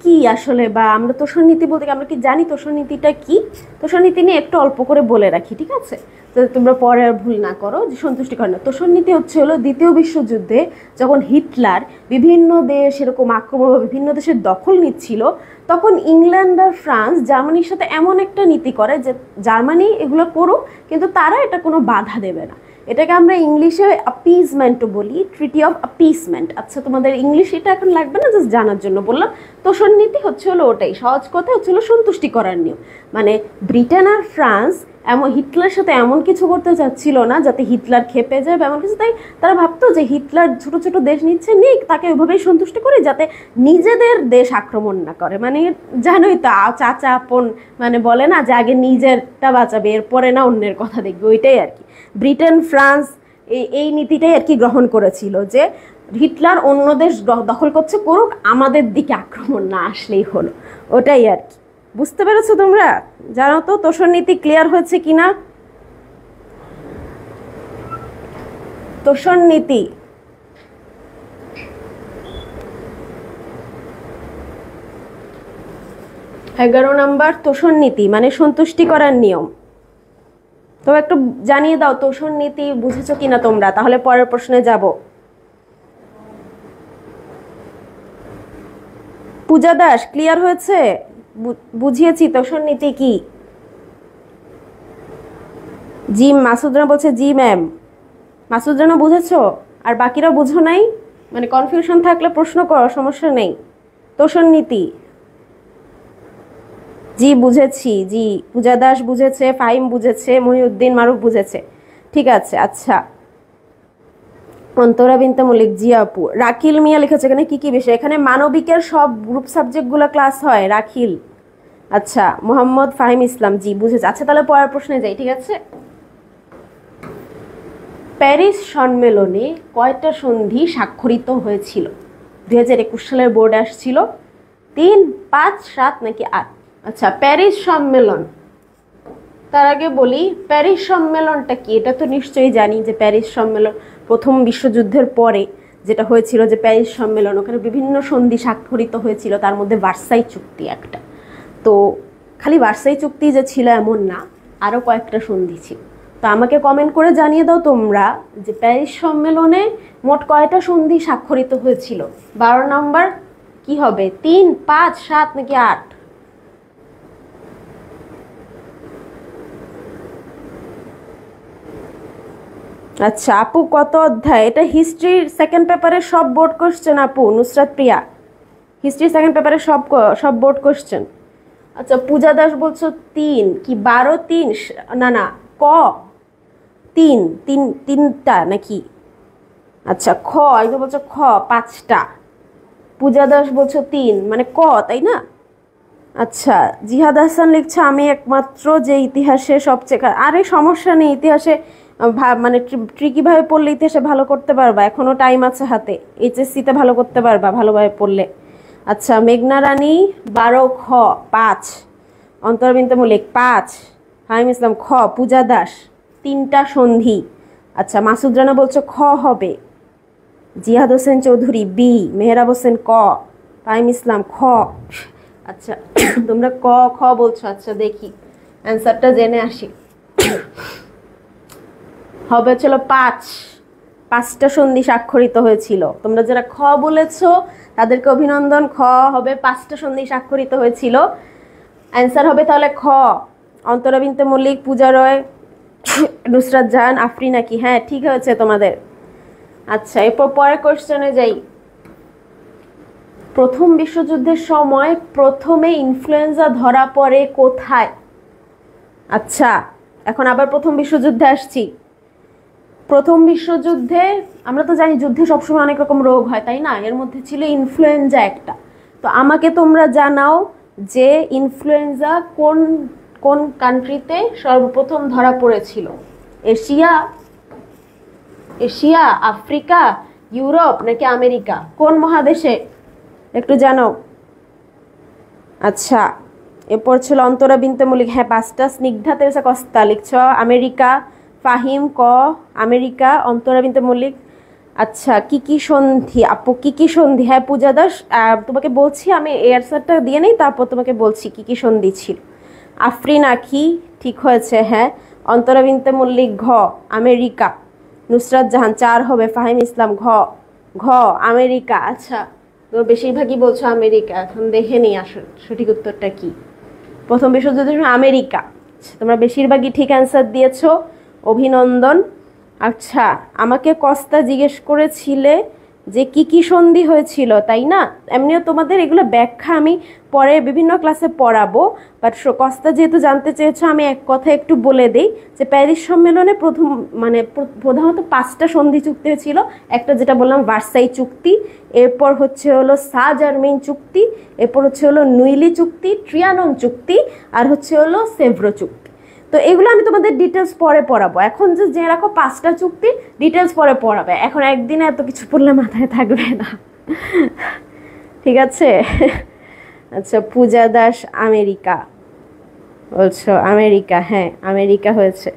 কি আসলে, বা আমরা তোষণ নীতি বলতে আমরা কি জানি তোষণ নীতিটা কি? তোষণ নীতি নিয়ে একটু অল্প করে বলে রাখি, ঠিক আছে, যাতে তোমরা পরে আর ভুল না করো। যে সন্তুষ্টি করে না, তোষণ নীতি হলো দ্বিতীয় বিশ্বযুদ্ধে যখন হিটলার বিভিন্ন দেশ এরকম আক্রমণ বা বিভিন্ন দেশের দখল নিচ্ছিল, তখন ইংল্যান্ড আর ফ্রান্স জার্মানির সাথে এমন একটা নীতি করে যে জার্মানি এগুলো করুক, কিন্তু তারা এটা কোনো বাধা দেবে না। এটাকে আমরা ইংলিশে অ্যাপিজমেন্টও বলি, ট্রিটি অফ অ্যাপিসমেন্ট। আচ্ছা, তোমাদের ইংলিশ এটা এখন লাগবে না, জাস্ট জানার জন্য বললাম। তোষণ নীতি হলো ওটাই, সহজ কথা হলো সন্তুষ্টি করার নিয়ম। মানে ব্রিটেন আর ফ্রান্স এমন হিটলারের সাথে এমন কিছু করতে চাচ্ছিল না যাতে হিটলার খেপে যায় বা এমন কিছু, তাই তারা ভাবতো যে হিটলার ছোট ছোট দেশ নিচ্ছে, নিক, তাকে ওইভাবেই সন্তুষ্ট করে যাতে নিজেদের দেশ আক্রমণ না করে। মানে জানোই তো, চাচা আপন মানে বলে না যে আগে নিজেরটা বাঁচাবে, এরপরে না অন্যের কথা দেখবে, ওইটাই আর কি। ব্রিটেন ফ্রান্স এই নীতিটাই আর কি গ্রহণ করেছিল যে হিটলার অন্য দেশ দখল করছে, করুক, আমাদের দিকে আক্রমণ না আসলেই হলো, ওটাই আর কি। বুঝতে পেরেছো তোমরা? জানো তো তোষণ নীতি ক্লিয়ার হয়েছে কিনা? তোষণ নীতি এগারো নাম্বার, তোষণ নীতি মানে সন্তুষ্টি করার নিয়ম। তো একটু জানিয়ে দাও তোষণ নীতি বুঝেছো কিনা তোমরা, তাহলে পরের প্রশ্নে যাব। পূজা দাস ক্লিয়ার হয়েছে? বুঝিয়েছি তোষণ নীতি কি? জি, মাসুদ রানা বলছে জি ম্যাম। মাসুদ রানা বুঝেছো? আর বাকিরা বুঝো নাই? মানে কনফিউশন থাকলে প্রশ্ন করো, সমস্যা নেই। তোষণ নীতি জি বুঝেছি, জি। পূজা দাস বুঝেছে, ফাহিম বুঝেছে, মহিউদ্দিন মারুফ বুঝেছে। ঠিক আছে। আচ্ছা, অন্তরা বিনতে মল্লিক জি আপু। রাখিল মিয়া লিখেছে এখানে কি কি বিষয়? এখানে মানবিকের সব গ্রুপ সাবজেক্টগুলো ক্লাস হয় রাখিল। আচ্ছা, মোহাম্মদ ফাহিম ইসলাম জি বুঝেছে। আচ্ছা, তাহলে পরের প্রশ্নে যাই, ঠিক আছে। প্যারিস সম্মেলনে কয়টা সন্ধি স্বাক্ষরিত হয়েছিল? 2021 সালের বোর্ডে আসছিল। 3, 5, 7 নাকি 8? আচ্ছা, প্যারিস সম্মেলন, তার আগে বলি প্যারিস সম্মেলনটা কি। এটা তো নিশ্চয়ই জানি যে প্যারিস সম্মেলন প্রথম বিশ্বযুদ্ধের পরে যেটা হয়েছিল, যে প্যারিস সম্মেলন, ওখানে বিভিন্ন সন্ধি স্বাক্ষরিত হয়েছিল, তার মধ্যে ভার্সাই চুক্তি একটা। তো খালি ভার্সাই চুক্তি যে ছিল এমন না, আরও কয়েকটা সন্ধি ছিল। তো আমাকে কমেন্ট করে জানিয়ে দাও তোমরা যে প্যারিস সম্মেলনে মোট কয়টা সন্ধি স্বাক্ষরিত হয়েছিল। 12 নম্বর কি হবে? 3, 5, 7 নাকি 8? আচ্ছা আপু, কত অধ্যায়? এটা হিস্ট্রির সেকেন্ড পেপারের সব বোর্ড কোশ্চেন আপু। নুসরাত প্রিয়া, হিস্ট্রি সেকেন্ড পেপারের সব বোর্ড কোশ্চেন। আচ্ছা, পূজা দাস বলছো 3 কি 12? 3 না না, ক 3টা নাকি? আচ্ছা, খ এটা বলছো খ 5টা। পূজা দাস বলছো 3 মানে ক, তাই না? আচ্ছা, জিহাদ হাসান লিখছে আমি একমাত্র যে ইতিহাসে সবচেয়ে আরে সমস্যা নেই, ইতিহাসে মানে ট্রিকিভাবে পড়লে ইতিহাসে ভালো করতে পারবা, এখনও টাইম আছে হাতে, এইচএসসিতে ভালো করতে পারবা ভালোভাবে পড়লে। আচ্ছা, মেঘনা রানী 12 খ 5, অন্তরা বিনতে মল্লিক 5, ফাহিম ইসলাম খ, পূজা দাস 3টা সন্ধি। আচ্ছা, মাসুদ রানা বলছো খ হবে, জিহাদ হোসেন চৌধুরী বি, মেহরাব হোসেন ক, ফাহিম ইসলাম খ। আচ্ছা তোমরা ক খ বলছো, আচ্ছা দেখি অ্যান্সারটা জেনে আসি। হবে ছিল 5টা সন্ধি স্বাক্ষরিত হয়েছিল। তোমরা যারা খ বলেছো তাদেরকে অভিনন্দন, খ হবে 5টা সন্ধি স্বাক্ষরিত হয়েছিল। অ্যান্সার হবে তাহলে খ, অন্তরা বিনতে মল্লিক, পূজা রয়, নুসরাত জাহান, আফরিন নাকি, হ্যাঁ ঠিক হয়েছে তোমাদের। আচ্ছা, এরপর পরের কোশ্চেনে যাই। প্রথম বিশ্বযুদ্ধের সময় প্রথমে ইনফ্লুয়েঞ্জা ধরা পড়ে কোথায়? আচ্ছা, এখন আবার প্রথম বিশ্বযুদ্ধে আসছি। প্রথম বিশ্বযুদ্ধে আমরা তো জানি যুদ্ধে সবসময় অনেক রকম রোগ হয়, তাই না? এর মধ্যে ছিল ইনফ্লুয়েঞ্জা একটা। তো আমাকে তোমরা জানাও যে ইনফ্লুয়েঞ্জা কোন কোন কান্ট্রিতে সর্বপ্রথম ধরা পড়েছিল? এশিয়া, আফ্রিকা, ইউরোপ নাকি আমেরিকা? কোন মহাদেশে একটু জানাও। আচ্ছা, এরপর ছিল অন্তরা বিনতে মল্লিক, হ্যাঁ 5টা। স্নিগ্ধা তেরেসা কস্তা লিখছ আমেরিকা, ফাহিম ক আমেরিকা, অন্তরা বিনতে মল্লিক। আচ্ছা, কি সন্ধি আপু, কি সন্ধি? হ্যাঁ পূজা দাস, তোমাকে বলছি আমি এয়ারসারটা দিয়ে নেই, তারপর তোমাকে বলছি কি সন্ধি ছিল। আফরিন আখি ঠিক হয়েছে, হ্যাঁ। অন্তরা বিনতে মল্লিক ঘ আমেরিকা, নুসরাত জাহান 4 হবে, ফাহিম ইসলাম ঘ আমেরিকা। আচ্ছা, তো বেশিরভাগই বলছো আমেরিকা, এখন দেখে নিই আসলে সঠিক উত্তরটা কি। প্রথম বিশ্বযুদ্ধের সময় আমেরিকা। আচ্ছা, তোমরা বেশিরভাগই ঠিক অ্যান্সার দিয়েছো, অভিনন্দন। আচ্ছা, আমাকে কস্তা জিজ্ঞেস করেছিলে যে কি সন্ধি হয়েছিল, তাই না? এমনিও তোমাদের এগুলো ব্যাখ্যা আমি পরে বিভিন্ন ক্লাসে পড়াবো, বাট কস্তা যেহেতু জানতে চেয়েছো আমি এক কথা একটু বলে দিই যে প্যারিস সম্মেলনে প্রধানত 5টা সন্ধি চুক্তি হয়েছিল। একটা যেটা বললাম ভার্সাই চুক্তি, এরপর হলো সা জার্মেইন চুক্তি, এরপর হলো নুইলি চুক্তি, ট্রিয়ানন চুক্তি, আর হলো সেভ্রো চুক্তি। তো এগুলো আমি তোমাদের ডিটেলস পরে পড়াবো। এখন যে রাখো 5টা চুক্তি, ডিটেলস পরে পড়াবে, এখন একদিনে এত কিছু পড়লে মাথায় থাকবে না, ঠিক আছে? আচ্ছা, পূজা দাস আমেরিকা বলছো, আমেরিকা, হ্যাঁ আমেরিকা হয়েছে।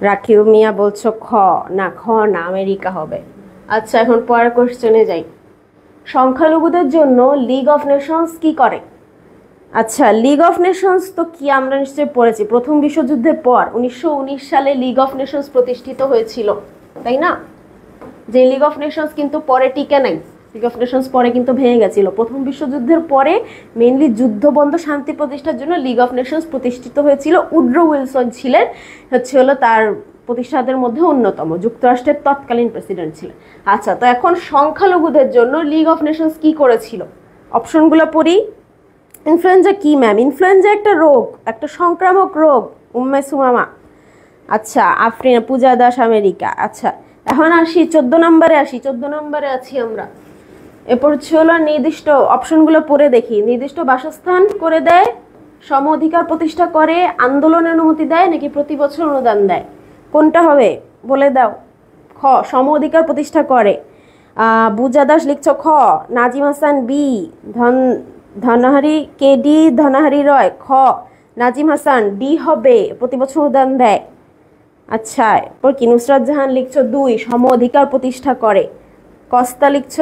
রাকিব মিয়া বলছো খ না, আমেরিকা হবে। আচ্ছা, এখন পরের কোশ্চেনে যাই। সংখ্যালঘুদের জন্য লিগ অফ নেশনস কি করে? আচ্ছা, লিগ অফ নেশনস তো কি আমরা নিশ্চয়ই পড়েছি, প্রথম বিশ্বযুদ্ধের পর 1919 সালে লিগ অফ নেশনস প্রতিষ্ঠিত হয়েছিল, তাই না? যে লিগ অফ নেশনস কিন্তু পরে টিকে নাই, লিগ অফ নেশনস পরে কিন্তু ভেঙে গেছিল। প্রথম বিশ্বযুদ্ধের পরে মেইনলি যুদ্ধবন্ধ শান্তি প্রতিষ্ঠার জন্য লিগ অফ নেশনস প্রতিষ্ঠিত হয়েছিল। উড্রো উইলসন ছিলেন হলো তার প্রতিষ্ঠাতাদের মধ্যে অন্যতম, যুক্তরাষ্ট্রের তৎকালীন প্রেসিডেন্ট ছিলেন। আচ্ছা, তো এখন সংখ্যালঘুদের জন্য লিগ অফ নেশনস কি করেছিল? অপশনগুলো পড়ি। ইনফ্লুয়েঞ্জা কি ম্যাম? ইনফ্লুয়েঞ্জা একটা রোগ, একটা সংক্রামক রোগ, উম্মে সুমামা। আচ্ছা, আফরিন, পূজা দাস আমেরিকা। আচ্ছা, এখন আসি 14 নম্বরে আছি আমরা। এরপর হলো নির্দিষ্ট, অপশনগুলো পড়ে দেখি। নির্দিষ্ট বাসস্থান করে দেয়, সম অধিকার প্রতিষ্ঠা করে, আন্দোলনের অনুমতি দেয়, নাকি প্রতি বছর অনুদান দেয়? কোনটা হবে বলে দাও। খ, সম অধিকার প্রতিষ্ঠা করে। পূজা দাস লিখছ খ, নাজিম হাসান বি, ধনহারি কেডি, ধনহারি রয় খ, নাজিম হাসান ডি হবে, প্রতি বছর অনুদান দেয়। আচ্ছা, এরপর কি? নুসরাত জাহান লিখছ 2, সম অধিকার প্রতিষ্ঠা করে। কস্তা লিখছ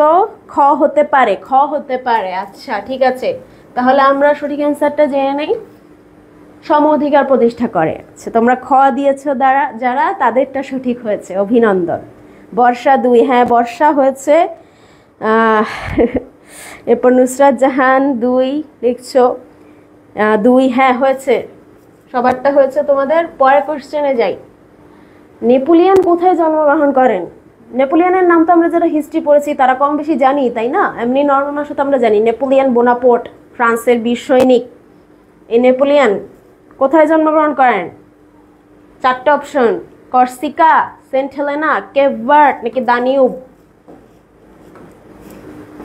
খ হতে পারে। আচ্ছা, ঠিক আছে, তাহলে আমরা সঠিক অ্যান্সারটা জেনে নেই। সম অধিকার প্রতিষ্ঠা করে। আচ্ছা, তোমরা খ দিয়েছো যারা তাদেরটা সঠিক হয়েছে, অভিনন্দন। বর্ষা 2, হ্যাঁ বর্ষা হয়েছে। এরপর নুসরাত জাহান 2 লিখছো, 2 হ্যাঁ হয়েছে, সবারটা হয়েছে তোমাদের। পরের কোশ্চেনে যাই। নেপোলিয়ন কোথায় জন্মগ্রহণ করেন? নেপোলিয়নের নাম তো আমরা যারা হিস্ট্রি পড়েছি তারা কম বেশি জানি, তাই না? এমনি নর্মাল মানুষ তো আমরা জানি নেপোলিয়ন বোনাপোর্ট, ফ্রান্সের বীর সৈনিক। এই নেপোলিয়ন কোথায় জন্মগ্রহণ করেন? 4টা option, Corsica, Saint Helena, Cape Verde নাকি Danube?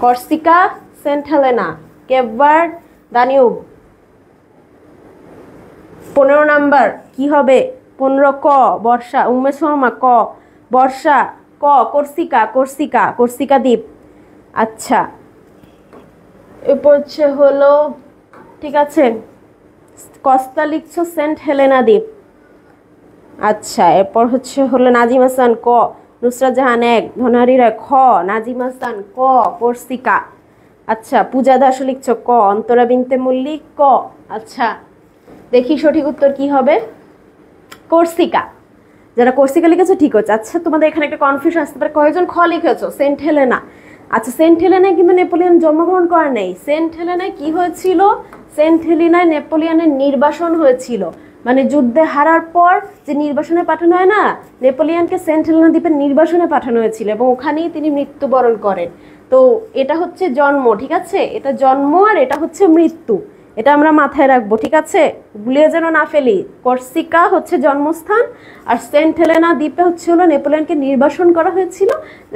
Corsica, Saint Helena, Cape Verde, Danube. 15 number কি হবে? 15 ক বর্ষা, উমেশ শর্মা ক, বর্ষা ক, কর্সিকা কর্সিকা কর্সিকা দ্বীপ। আচ্ছা এরপর হচ্ছে হলো, ঠিক আছে, কস্তা লিখছো সেন্ট হেলেনা দ্বীপ। আচ্ছা এরপর হচ্ছে হলো নাজিম হাসান ক, নুসরাত জাহান 1, ধনারি রায় খ, নাজিম হাসান ক, কর্সিকা। আচ্ছা পূজা দাস লিখছো ক, অন্তরা বিনতে মল্লিক ক। আচ্ছা দেখি সঠিক উত্তর কি হবে, কর্সিকা। যারা কর্সিকা লিখেছো ঠিক হচ্ছে। আচ্ছা তোমাদের এখানে একটা কনফিউশন আসতে পারে, কয়েকজন খ লিখেছো সেন্ট হেলেনা। আচ্ছা সেন্ট হেলেনায় কিন্তু নেপোলিয়ন জন্মগ্রহণ করে নেই। সেন্ট হেলেনায় কি হয়েছিল, সেন্ট হেলেনায় নেপোলিয়নের নির্বাসন হয়েছিল, মানে যুদ্ধে হারার পর যে নির্বাসনে পাঠানো হয় না, নেপোলিয়নকে সেন্ট হেলেনা দ্বীপের নির্বাসনে পাঠানো হয়েছিল এবং ওখানেই তিনি মৃত্যুবরণ করেন। তো এটা হচ্ছে জন্ম, ঠিক আছে, এটা জন্ম আর এটা হচ্ছে মৃত্যু, এটা আমরা মাথায় রাখবো, ঠিক আছে, ভুলে যেন না ফেলি। কর্সিকা হচ্ছে জন্মস্থান আর সেন্ট হেলেনা দ্বীপে হচ্ছে হলো নেপোলিয়নকে নির্বাসন করা হয়েছিল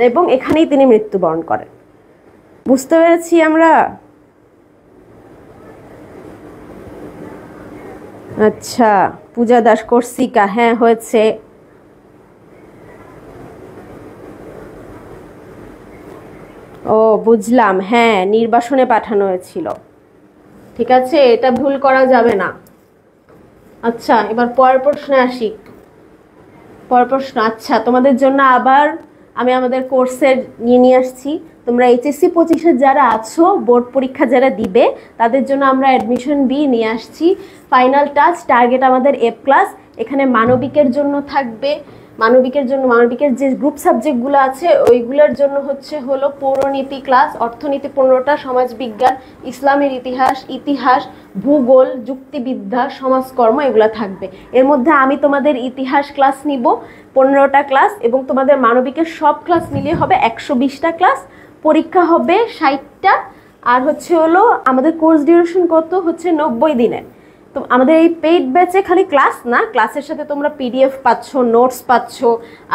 এবং এখানেই তিনি মৃত্যুবরণ করেন। বুঝতে পেরেছি আমরা? আচ্ছা পূজা দাস কর্সিকা, হ্যাঁ হয়েছে। ও বুঝলাম, হ্যাঁ নির্বাসনে পাঠানো হয়েছিল, ঠিক আছে, এটা ভুল করা যাবে না। আচ্ছা এবার পরের প্রশ্নে আসি, পরের প্রশ্ন। আচ্ছা তোমাদের জন্য আবার আমি আমাদের কোর্সের নিয়ে আসছি। তোমরা এইচএসসি 25-এ যারা আছো, বোর্ড পরীক্ষা যারা দিবে, তাদের জন্য আমরা অ্যাডমিশন বি নিয়ে আসছি। ফাইনাল টাচ টার্গেট আমাদের এ প্লাস। এখানে মানবিকের জন্য থাকবে, মানবিকের যে গ্রুপ সাবজেক্টগুলো আছে ওইগুলোর জন্য হচ্ছে হলো পৌরনীতি ক্লাস, অর্থনীতি 15টা, সমাজবিজ্ঞান, ইসলামের ইতিহাস, ভূগোল, যুক্তিবিদ্যা, সমাজকর্ম, এগুলো থাকবে। এর মধ্যে আমি তোমাদের ইতিহাস ক্লাস নিব 15টা ক্লাস এবং তোমাদের মানবিকের সব ক্লাস মিলিয়ে হবে 120টা ক্লাস। পরীক্ষা হবে 60টা। আর হচ্ছে হলো আমাদের কোর্স ডিউরেশন কত হচ্ছে 90 দিনের। তো আমাদের এই পেইড ব্যাচে খালি ক্লাস না, ক্লাসের সাথে তোমরা পিডিএফ পাচ্ছ, নোটস পাচ্ছ,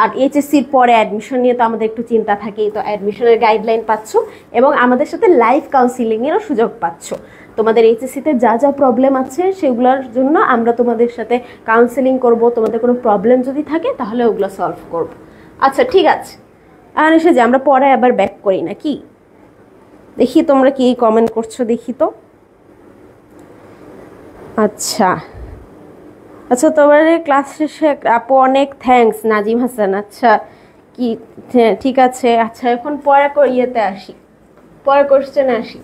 আর এইচএসসির পরে অ্যাডমিশন নিয়ে তো আমাদের একটু চিন্তা থাকেই, তো অ্যাডমিশনের গাইডলাইন পাচ্ছ এবং আমাদের সাথে লাইভ কাউন্সিলিংয়েরও সুযোগ পাচ্ছ। তোমাদের এইচএসসিতে যা যা প্রবলেম আছে সেগুলোর জন্য আমরা তোমাদের সাথে কাউন্সিলিং করব, তোমাদের কোনো প্রবলেম যদি থাকে তাহলে ওগুলো সলভ করব। আচ্ছা ঠিক আছে, আর এসে যে আমরা পরে আবার ব্যাক করি না কি, দেখি তোমরা কি কমেন্ট করছো দেখি তো। আচ্ছা আচ্ছা তোমার ক্লাস শেষে আপু অনেক থ্যাঙ্কস নাজিম হাসান। আচ্ছা কি ঠিক আছে। আচ্ছা এখন পরে ইয়েতে আসি, পরে কোশ্চেনে আসি।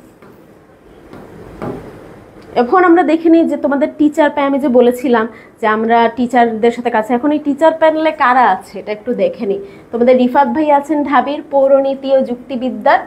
এখন আমরা দেখে নিই যে তোমাদের টিচার প্যানেল, আমি যে বলেছিলাম যে আমরা টিচারদের সাথে কাছে, এখন এই টিচার প্যানেলে কারা আছে এটা একটু দেখে নিই। তোমাদের রিফাত ভাই আছেন ঢাবির পৌরনীতি ও যুক্তিবিদ্যার,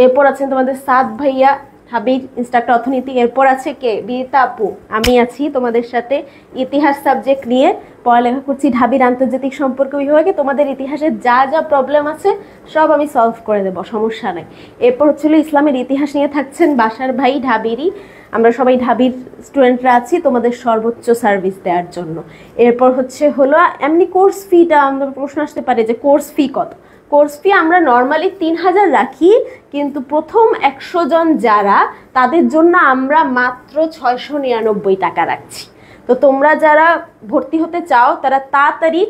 এরপর আছেন তোমাদের সাদ ভাইয়া হাবির ইনস্ট্রাক্টর অর্থনীতি, এরপর আছে কে বিতা আপু, আমি আছি তোমাদের সাথে ইতিহাস সাবজেক্ট নিয়ে পড়ালেখা করছি ঢাবির আন্তর্জাতিক সম্পর্ক বিভাগে। তোমাদের ইতিহাসের যা যা প্রবলেম আছে সব আমি সলভ করে দেবো, সমস্যা নাই। এরপর হচ্ছিল ইসলামের ইতিহাস নিয়ে থাকছেন বাসার ভাই ঢাবিরই, আমরা সবাই ঢাবির স্টুডেন্টরা আছি তোমাদের সর্বোচ্চ সার্ভিস দেওয়ার জন্য। এরপর হচ্ছে হলো এমনি কোর্স ফিটা, আমাদের প্রশ্ন আসতে পারে যে কোর্স ফি কত। কোর্স ফি আমরা নর্মালি 3000 রাখি, কিন্তু প্রথম 100 জন যারা, তাদের জন্য আমরা মাত্র 699 টাকা রাখছি। তো তোমরা যারা ভর্তি হতে চাও তারা তাড়াতাড়ি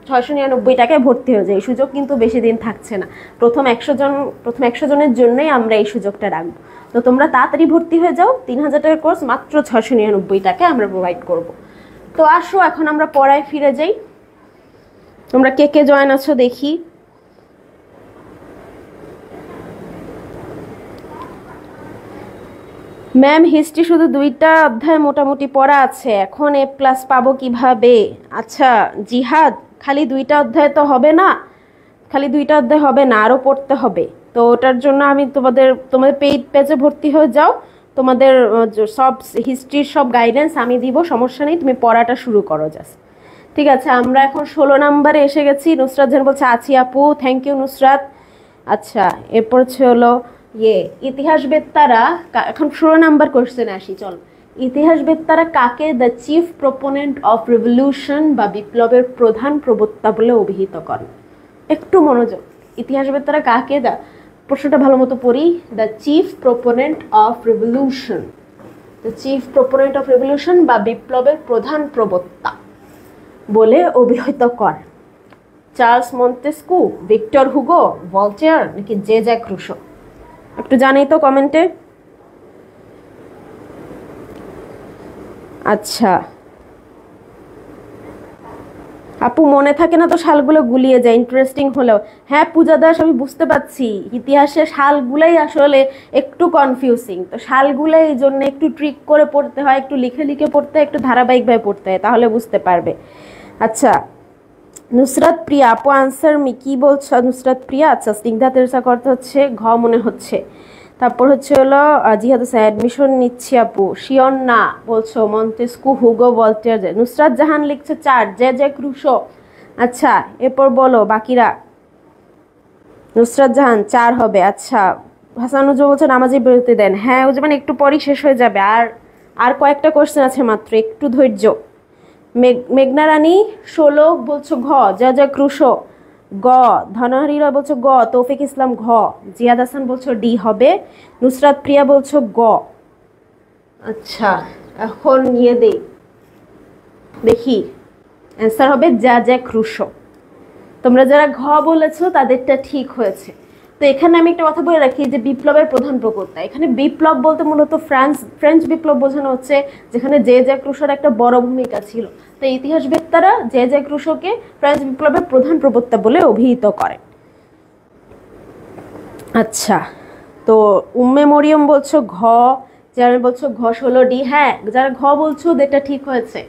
699 টাকায় ভর্তি হয়ে যায়, এই সুযোগ কিন্তু বেশি দিন থাকছে না। প্রথম 100 জনের জন্যই আমরা এই সুযোগটা রাখবো। তো তোমরা তাড়াতাড়ি ভর্তি হয়ে যাও, 3000 টাকার কোর্স মাত্র 699 টাকায় আমরা প্রোভাইড করব। তো আসো এখন আমরা পড়ায় ফিরে যাই। তোমরা কে কে জয়েন আছো দেখি। ম্যাম হিস্ট্রি শুধু 2টা অধ্যায় মোটামুটি পড়া আছে, এখন এ প্লাস পাবো কিভাবে? আচ্ছা জিহাদ, খালি 2টা অধ্যায় তো হবে না, খালি 2টা অধ্যায় হবে না, আরও পড়তে হবে। তো ওটার জন্য আমি তোমাদের পেইড পেজে ভর্তি হয়ে যাও, তোমাদের সব হিস্ট্রির সব গাইডেন্স আমি দিব, সমস্যা নেই, তুমি পড়াটা শুরু করো জাস্ট। ঠিক আছে, আমরা এখন 16 নম্বরে এসে গেছি। নুসরাত জান বলছে আছি আপু, থ্যাংক ইউ নুসরাত। আচ্ছা এরপর হচ্ছে হলো ইতিহাসবেত্তারা, এখন 16 নাম্বার কোশ্চেনে আসি চল। ইতিহাসবেত্তারা কাকে the chief proponent of revolution বা বিপ্লবের প্রধান প্রবক্তা বলে অভিহিত করেন? একটু মনোযোগ, ইতিহাসবেত্তারা কাকে, প্রশ্নটা ভালো মতো পড়ি, the chief proponent of revolution the chief proponent of revolution বা বিপ্লবের প্রধান প্রবক্তা বলে অভিহিত কর। Charles Montesquieu, Victor Hugo, Voltaire নাকি জে জ্যাক রুসো? একটু জানাই তো কমেন্টে। আচ্ছা আপু মনে থাকে না তো সালগুলো গুলিয়ে যায় ইন্টারেস্টিং হলেও। হ্যাঁ পূজা দাস আমি বুঝতে পারছি, ইতিহাসে সালগুলাই আসলে একটু কনফিউজিং, তো সালগুলাই এই জন্য একটু ট্রিক করে পড়তে হয়, একটু লিখে লিখে পড়তে হয়, একটু ধারাবাহিকভাবে পড়তে হয়, তাহলে বুঝতে পারবে। আচ্ছা নুসরাত প্রিয়া আপু আনসার মি, কি বলছো নুসরাত প্রিয়া? আচ্ছা স্নিগ্ধা তেরসা করতে হচ্ছে ঘ মনে হচ্ছে। তারপর হচ্ছে হলো জিহাদ হোসেন অ্যাডমিশন নিচ্ছি আপু, শিওর না বলছো, মন্তেস্কু, হুগো, ভলটেয়ার। নুসরাত জাহান লিখছে 4, জে জ্যাক রুসো। আচ্ছা এরপর বলো বাকিরা। নুসরাত জাহান 4 হবে। আচ্ছা হাসানুজ্জামান বলছে নামাজে বিরতি দেন। হ্যাঁ ওই যে মানে একটু পরই শেষ হয়ে যাবে, আর কয়েকটা কোশ্চেন আছে মাত্র, একটু ধৈর্য। মেঘনা রানী 16 বলছো ঘ, জে জ্যাক রুসো গ, ধনহরীরা বলছো গ, তৌফিক ইসলাম ঘ, জিয়াদ হাসান বলছো ডি হবে, নুসরাত প্রিয়া বলছো গ। আচ্ছা এখন নিয়ে দেখি অ্যান্সার হবে জে জ্যাক রুসো। তোমরা যারা ঘ বলেছো তাদেরটা ঠিক হয়েছে। তো এখানে আমি একটা কথা বলে রাখি যে বিপ্লবের প্রধান প্রবক্তা, এখানে বিপ্লব বলতে মূলত ফ্রেঞ্চ বিপ্লব বোঝানো হচ্ছে, যেখানে জে জ্যাক রুসোর একটা বড় ভূমিকা ছিল। তো ইতিহাসবেত্তারা জে জ্যাক রুসোকে ফ্রেঞ্চ বিপ্লবের প্রধান প্রবক্তা বলে অভিহিত করে। আচ্ছা তো উম্মে মরিয়ম বলছো ঘ, যারা বলছো ঘ 16 ডি। হ্যাঁ যারা ঘ বলছো ওদেরটা ঠিক হয়েছে।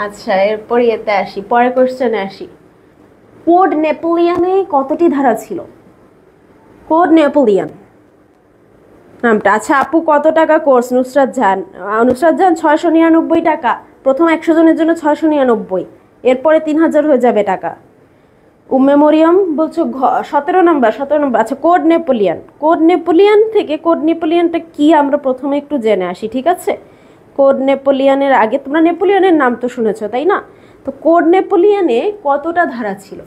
আচ্ছা এরপর এতে আসি, পরের কোশ্চেনে আসি। কোড নেপোলিয়নে কতটি ধারা ছিল? কোড নেপোলিয়ন নামটা। আচ্ছা আপু কত টাকা কোর্স? নুসরাত জাহান 699 টাকা, প্রথম 100 জনের জন্য 699, এরপরে 3000 হয়ে যাবে টাকা। উম্মে মরিয়ম বলছো 17 নম্বর। আচ্ছা কোড নেপোলিয়ন থেকে কোড নেপোলিয়নটা কি আমরা প্রথমে একটু জেনে আসি, ঠিক আছে? কোড নেপোলিয়নের আগে তোমরা নেপোলিয়নের নাম তো শুনেছো তাই না? তো কোড নেপোলিয়নে কতটা ধারা ছিল?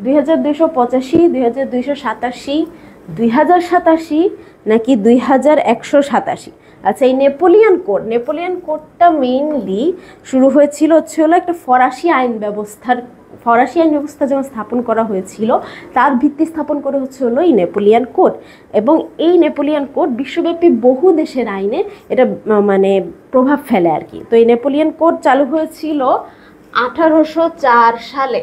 2285, 2287, 2087 নাকি 2187? আচ্ছা এই নেপোলিয়ন কোডটা মেইনলি শুরু হয়েছিল হলো একটা ফরাসি আইন ব্যবস্থা যখন স্থাপন করা হয়েছিল তার ভিত্তি স্থাপন করে হলো এই নেপোলিয়ন কোড। এবং এই নেপোলিয়ন কোড বিশ্বব্যাপী বহু দেশের আইনে এটা মানে প্রভাব ফেলে আর কি। তো এই নেপোলিয়ন কোড চালু হয়েছিল 1804 সালে,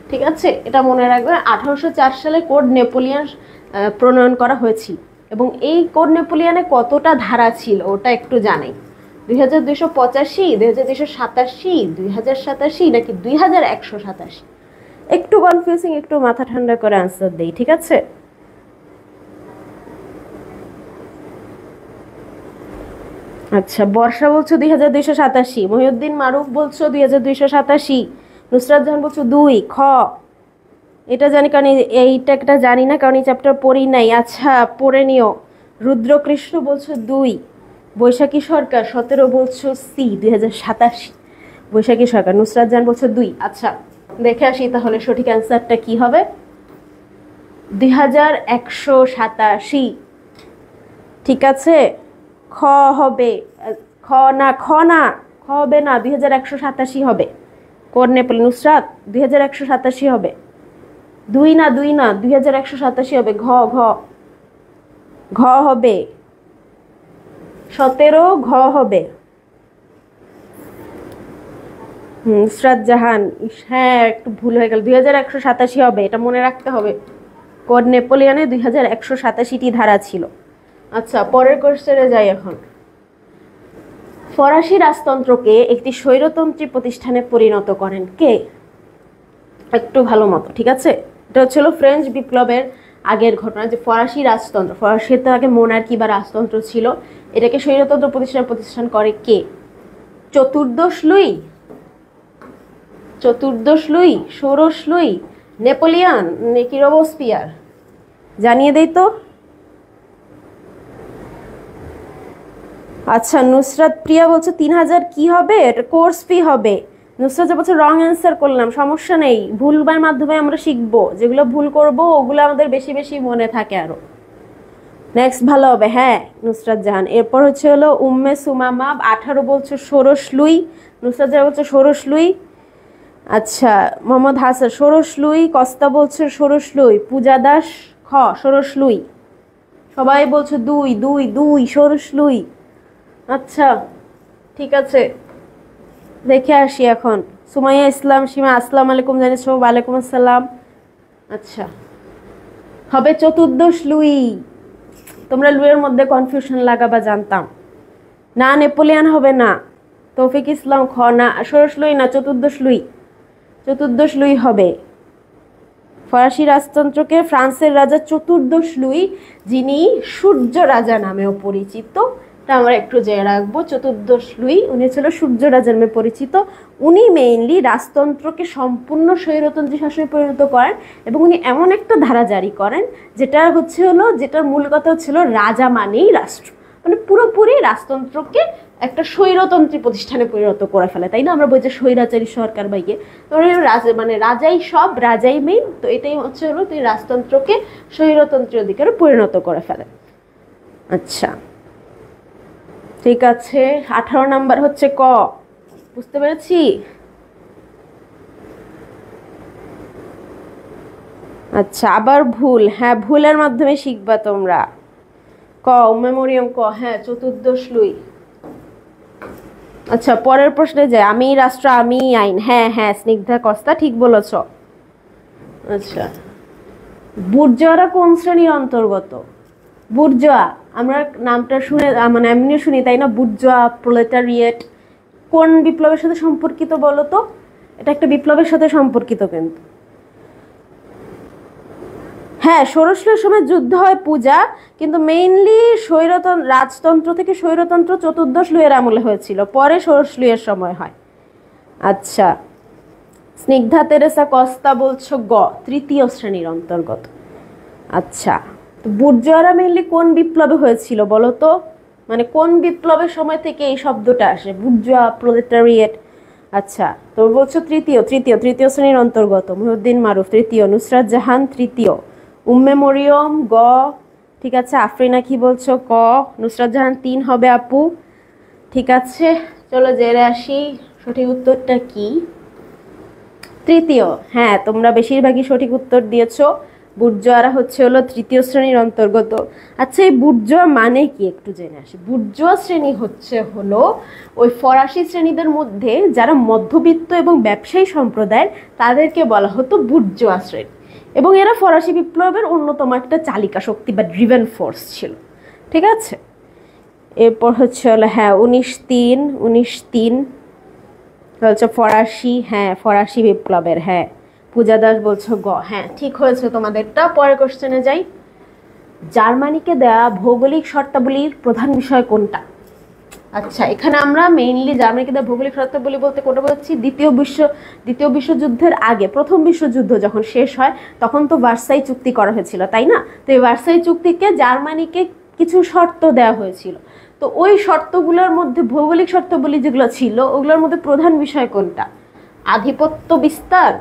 ঠিক আছে? এটা মনে রাখবেন 1804 সালে কোড নেপোলিয়ন প্রণয়ন করা হয়েছিল। এবং এই কোড নেপোলিয়নে কতটা ধারা ছিল ওটা একটু জানাই। 2285, 2287, 2087 নাকি 2187? একটু কনফিউজিং, একটু মাথা ঠান্ডা করে আনসার দেই, ঠিক আছে? আচ্ছা বর্ষা বলছো 2287, মহিউদ্দিন মারুফ বলছো 2287, নুসরাত জাহান বলছো 2 খ। এটা জানি কারণ এইটা একটা জানি না কারণ এই চ্যাপ্টার পড়ি নাই। আচ্ছা পড়ে নিও। রুদ্রকৃষ্ণ বলছো 2, বৈশাখী সরকার 17 বলছো সি 2087, বৈশাখী সরকার। নুসরাত জাহান বলছো 2। আচ্ছা দেখে আসি তাহলে সঠিক অ্যান্সারটা কি হবে। 2187, ঠিক আছে? খ হবে, খ হবে না, 2187 হবে। কোড নেপোলিয়ন নুসরাত 2187 হবে। 2 না 2187 হবে। ঘ হবে 17, ঘ হবে। নুসরাত জাহান হ্যাঁ একটু ভুল হয়ে গেল, 2187 হবে, এটা মনে রাখতে হবে। কোড নেপোলিয়নে 2187টি ধারা ছিল। আচ্ছা পরের কোশ্চেনে যাই এখন। ফরাসি রাজতন্ত্রকে একটি স্বৈরতন্ত্রী প্রতিষ্ঠানে পরিণত করেন কে? একটু ভালো মতো, ঠিক আছে? এটা হচ্ছিল ফ্রেঞ্চ বিপ্লবের আগের ঘটনা, যে ফরাসি রাজতন্ত্র, ফরাসিতে আগে মোনার্কি বা রাজতন্ত্র ছিল, এটাকে স্বৈরতন্ত্র প্রতিষ্ঠান করে কে? চতুর্দশ লুই, ষোড়শ লুই, নেপোলিয়ন নাকি রোবসপিয়ার? জানিয়ে দেই তো। আচ্ছা নুসরাত প্রিয়া বলছো 3000 কি হবে? এটা কোর্স ফি হবে। নুসরাত বলছো রং অ্যান্সার করলাম, সমস্যা নেই, ভুলবার মাধ্যমে আমরা শিখবো, যেগুলো ভুল করব ওগুলো আমাদের বেশি বেশি মনে থাকে আরো। নেক্সট ভালো হবে, হ্যাঁ নুসরাত জাহান। এরপর হচ্ছে হলো উম্মে সুমামা 18 বলছো ষোড়শ লুই, নুসরাত জাহান বলছো ষোড়শ লুই। আচ্ছা মোহাম্মদ হাসান ষোড়শ লুই, কস্তা বলছো ষোড়শ লুই, পূজা দাস খ ষোড়শ লুই, সবাই বলছো দুই দুই দুই ষোড়শ লুই। আচ্ছা ঠিক আছে, দেখে আসি এখন। সুমাইয়া ইসলাম সীমা আসসালামু আলাইকুম জানিয়েছো, ওয়ালাইকুম আসসালাম। আচ্ছা হবে চতুর্দশ লুই। তোমরা লুইয়ের মধ্যে কনফিউশন লাগাবা জানতাম। না নেপোলিয়ান হবে না, তৌফিক ইসলাম খ না ষোড়শ লুই না চতুর্দশ লুই, চতুর্দশ লুই হবে। ফরাসি রাজতন্ত্রকে ফ্রান্সের রাজা চতুর্দশ লুই, যিনি সূর্য রাজা নামেও পরিচিত, তা আমরা একটু জেনে রাখবো। চতুর্দশ লুই উনি ছিল সূর্য রাজা নামে পরিচিত। উনি মেইনলি রাজতন্ত্রকে সম্পূর্ণ স্বৈরতন্ত্রী শাসনে পরিণত করেন এবং উনি এমন একটা ধারা জারি করেন যেটা হচ্ছে হলো, যেটার মূল কথা হচ্ছিল রাজা মানেই রাষ্ট্র, মানে পুরোপুরি রাজতন্ত্রকে একটা স্বৈরতন্ত্রী প্রতিষ্ঠানে পরিণত করে ফেলে, তাই না? আমরা বলছি স্বৈরাচারী সরকার বাইকে, মানে রাজাই সব, রাজাই মেইন, তো এটাই হচ্ছে হলো তুই রাজতন্ত্রকে স্বৈরতন্ত্রী অধিকারে পরিণত করে ফেলে। আচ্ছা ঠিক আছে, 18 নাম্বার হচ্ছে ক, বুঝতে পেরেছি? আচ্ছা আবার ভুল, হ্যাঁ ভুলের মাধ্যমে শিখবা তোমরা। ক উম্মে মরিয়ম ক, হ্যাঁ চতুর্দশ লুই। আচ্ছা পরের প্রশ্নে যাই। আমি রাষ্ট্র আমি আইন, হ্যাঁ হ্যাঁ স্নিগ্ধা কস্তা ঠিক বলেছ। আচ্ছা বুর্জোয়ারা কোন শ্রেণীর অন্তর্গত? বুর্জোয়া আমরা নামটা শুনে মানে এমনি শুনি, তাই না? বুর্জোয়া, প্রোলেটারিয়েট কোন বিপ্লবের সাথে সম্পর্কিত বলো তো? এটা একটা বিপ্লবের সাথে সম্পর্কিত কিন্তু। হ্যাঁ ষোড়শ লুইয়ের সময় যুদ্ধ হয় পূজা, কিন্তু মেইনলি রাজতন্ত্র থেকে স্বৈরতন্ত্র চতুর্দশ লুইয়ের আমলে হয়েছিল, পরে ষোড়শ লুইয়ের সময় হয়। আচ্ছা স্নিগ্ধা তেরেসা কস্তা বলছো গ তৃতীয় শ্রেণীর অন্তর্গত। আচ্ছা তো বুর্জোয়ারা মেইনলি কোন বিপ্লবে হয়েছিল বলো তো? মানে কোন বিপ্লবের সময় থেকে এই শব্দটা আসে, বুর্জোয়া, প্রোলেটারিয়েট? আচ্ছা তো বলছো তৃতীয় তৃতীয় তৃতীয় শ্রেণীর অন্তর্গত। মুহিউদ্দিন মারুফ তৃতীয়, নুসরাত জাহান তৃতীয়, উম্মে মরিয়ম গ, ঠিক আছে। আফরিনা কি বলছো ক, নুসরাত জাহান 3 হবে আপু, ঠিক আছে। চলো জেনে আসি সঠিক উত্তরটা কি। তৃতীয়, হ্যাঁ তোমরা বেশিরভাগই সঠিক উত্তর দিয়েছো। বুর্জোয়ারা হচ্ছে হলো তৃতীয় শ্রেণীর অন্তর্গত। আচ্ছা এই বুর্জোয়া মানে কি একটু জেনে আসি। বুর্জোয়া শ্রেণী হচ্ছে হলো ওই ফরাসি শ্রেণীদের মধ্যে যারা মধ্যবিত্ত এবং ব্যবসায়ী সম্প্রদায়ের, তাদেরকে বলা হতো বুর্জোয়া শ্রেণী, এবং এরা ফরাসি বিপ্লবের অন্যতম একটা চালিকা শক্তি বা ড্রিভেন ফোর্স ছিল, ঠিক আছে। এরপর হচ্ছে হলো হ্যাঁ 1903 বলছো ফরাসি, হ্যাঁ ফরাসি বিপ্লবের, হ্যাঁ পূজা দাস বলছো গ, হ্যাঁ ঠিক হয়েছে তোমাদেরটা। পরের কোশ্চেনে যাই। জার্মানিকে দেয়া ভৌগোলিক শর্তাবলীর প্রধান বিষয় কোনটা? আচ্ছা এখানে আমরা মেইনলি জার্মানিকে দেওয়া ভৌগোলিক শর্তাবলী বলতে কোনটা বলছি, দ্বিতীয় বিশ্বযুদ্ধের আগে প্রথম বিশ্বযুদ্ধ যখন শেষ হয় তখন তো ভার্সাই চুক্তি করা হয়েছিল, তাই না? তো এই ভার্সাই চুক্তিকে জার্মানিকে কিছু শর্ত দেওয়া হয়েছিল, তো ওই শর্তগুলোর মধ্যে ভৌগোলিক শর্তাবলী যেগুলো ছিল ওগুলোর মধ্যে প্রধান বিষয় কোনটা? আধিপত্য বিস্তার,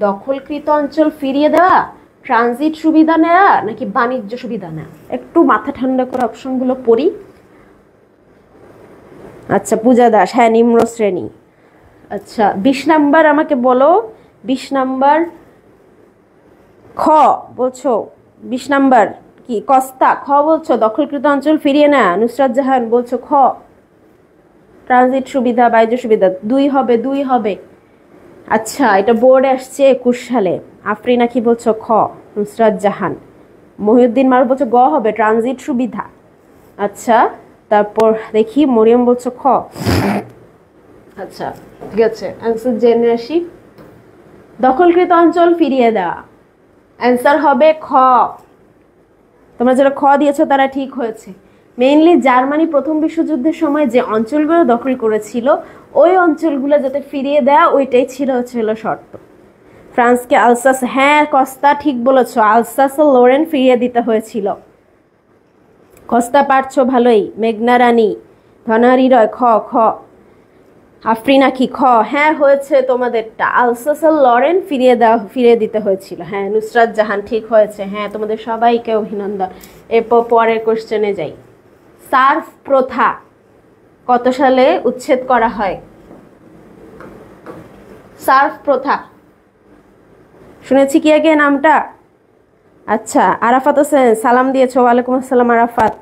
দখলকৃত অঞ্চল ফিরিয়ে দেওয়া, ট্রানজিট সুবিধা নেওয়া, নাকি বাণিজ্য সুবিধা নেওয়া? একটু মাথা ঠান্ডা করে অপশনগুলো পড়ি। আচ্ছা পূজা দাস, হ্যাঁ নিম্ন শ্রেণী। আচ্ছা 20 নাম্বার আমাকে বলো, 20 নাম্বার খ বলছো, 20 নাম্বার কি কস্তা খ বলছো, দখলকৃত অঞ্চল ফিরিয়ে নেওয়া। নুসরাত জাহান বলছো খ, ট্রানজিট সুবিধা, বাণিজ্য সুবিধা। 2 হবে 2 হবে। আচ্ছা এটা বোর্ডে আসছে 21 সালে। আফরিনা কি বলছো খ, নুসরাত জাহান। মহিউদ্দিন মারুফ বলছো গ হবে, ট্রানজিট সুবিধা। আচ্ছা তারপর দেখি মরিয়ম বলছো খ। আচ্ছা ঠিক আছে, অ্যান্সার জেনে আসি। দখলকৃত অঞ্চল ফিরিয়ে দেওয়া, অ্যান্সার হবে খ। তোমরা যারা খ দিয়েছো তারা ঠিক হয়েছে। মেইনলি জার্মানি প্রথম বিশ্বযুদ্ধের সময় যে অঞ্চলগুলো দখল করেছিল ওই অঞ্চলগুলো যাতে ফিরিয়ে দেওয়া, ওইটাই ছিল শর্ত। ফ্রান্সকে আলসাস, হ্যাঁ কস্তা ঠিক বলেছো, আলসাস ও লোরেন ফিরিয়ে দিতে হয়েছিল। কস্তা পারছো ভালোই। মেঘনা রানী, ধনারি রয় খ খ। আফরিন আখি খ, হ্যাঁ হয়েছে তোমাদেরটা। আলসাসাল লরেন ফিরিয়ে দিতে হয়েছিল। হ্যাঁ নুসরাত জাহান ঠিক হয়েছে। হ্যাঁ তোমাদের সবাইকে অভিনন্দন। এরপর পরের কোশ্চেনে যাই। সার্ফ প্রথা কত সালে উচ্ছেদ করা হয়? সার্ফ প্রথা শুনেছি কি আগে নামটা? আচ্ছা আরাফাত হোসেন সালাম দিয়েছো, ওয়ালাইকুম আসসালাম আরাফাত।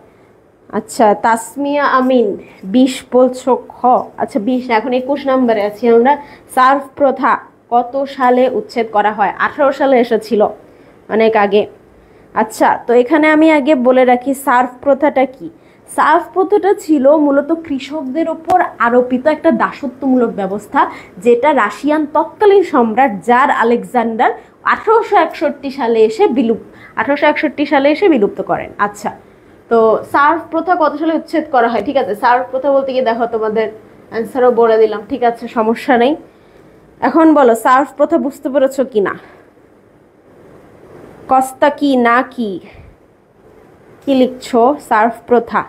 আচ্ছা তাসমিয়া আমিন 20 বলছো খ। আচ্ছা 20, এখন 21 নম্বরে আছি আমরা। সার্ফ প্রথা কত সালে উচ্ছেদ করা হয়? 18 সালে এসেছিল, অনেক আগে। আচ্ছা তো এখানে আমি আগে বলে রাখি সার্ফ প্রথাটা কি। সার্ফ প্রথাটা ছিল মূলত কৃষকদের ওপর আরোপিত একটা দাসত্বমূলক ব্যবস্থা, যেটা রাশিয়ান তৎকালীন সম্রাট জার আলেকজান্ডার 1861 সালে এসে 1861 সালে এসে বিলুপ্ত করেন। আচ্ছা তো সার্ফ প্রথা কত সালে উচ্ছেদ করা হয়? ঠিক আছে, সার্ফ প্রথা বলতে গিয়ে দেখো তোমাদের অ্যান্সারও বলে দিলাম। ঠিক আছে সমস্যা নেই। এখন বলো সার্ফ প্রথা বুঝতে পেরেছো কি না? কস্তা কি না কি কি লিখছো? সার্ফ প্রথা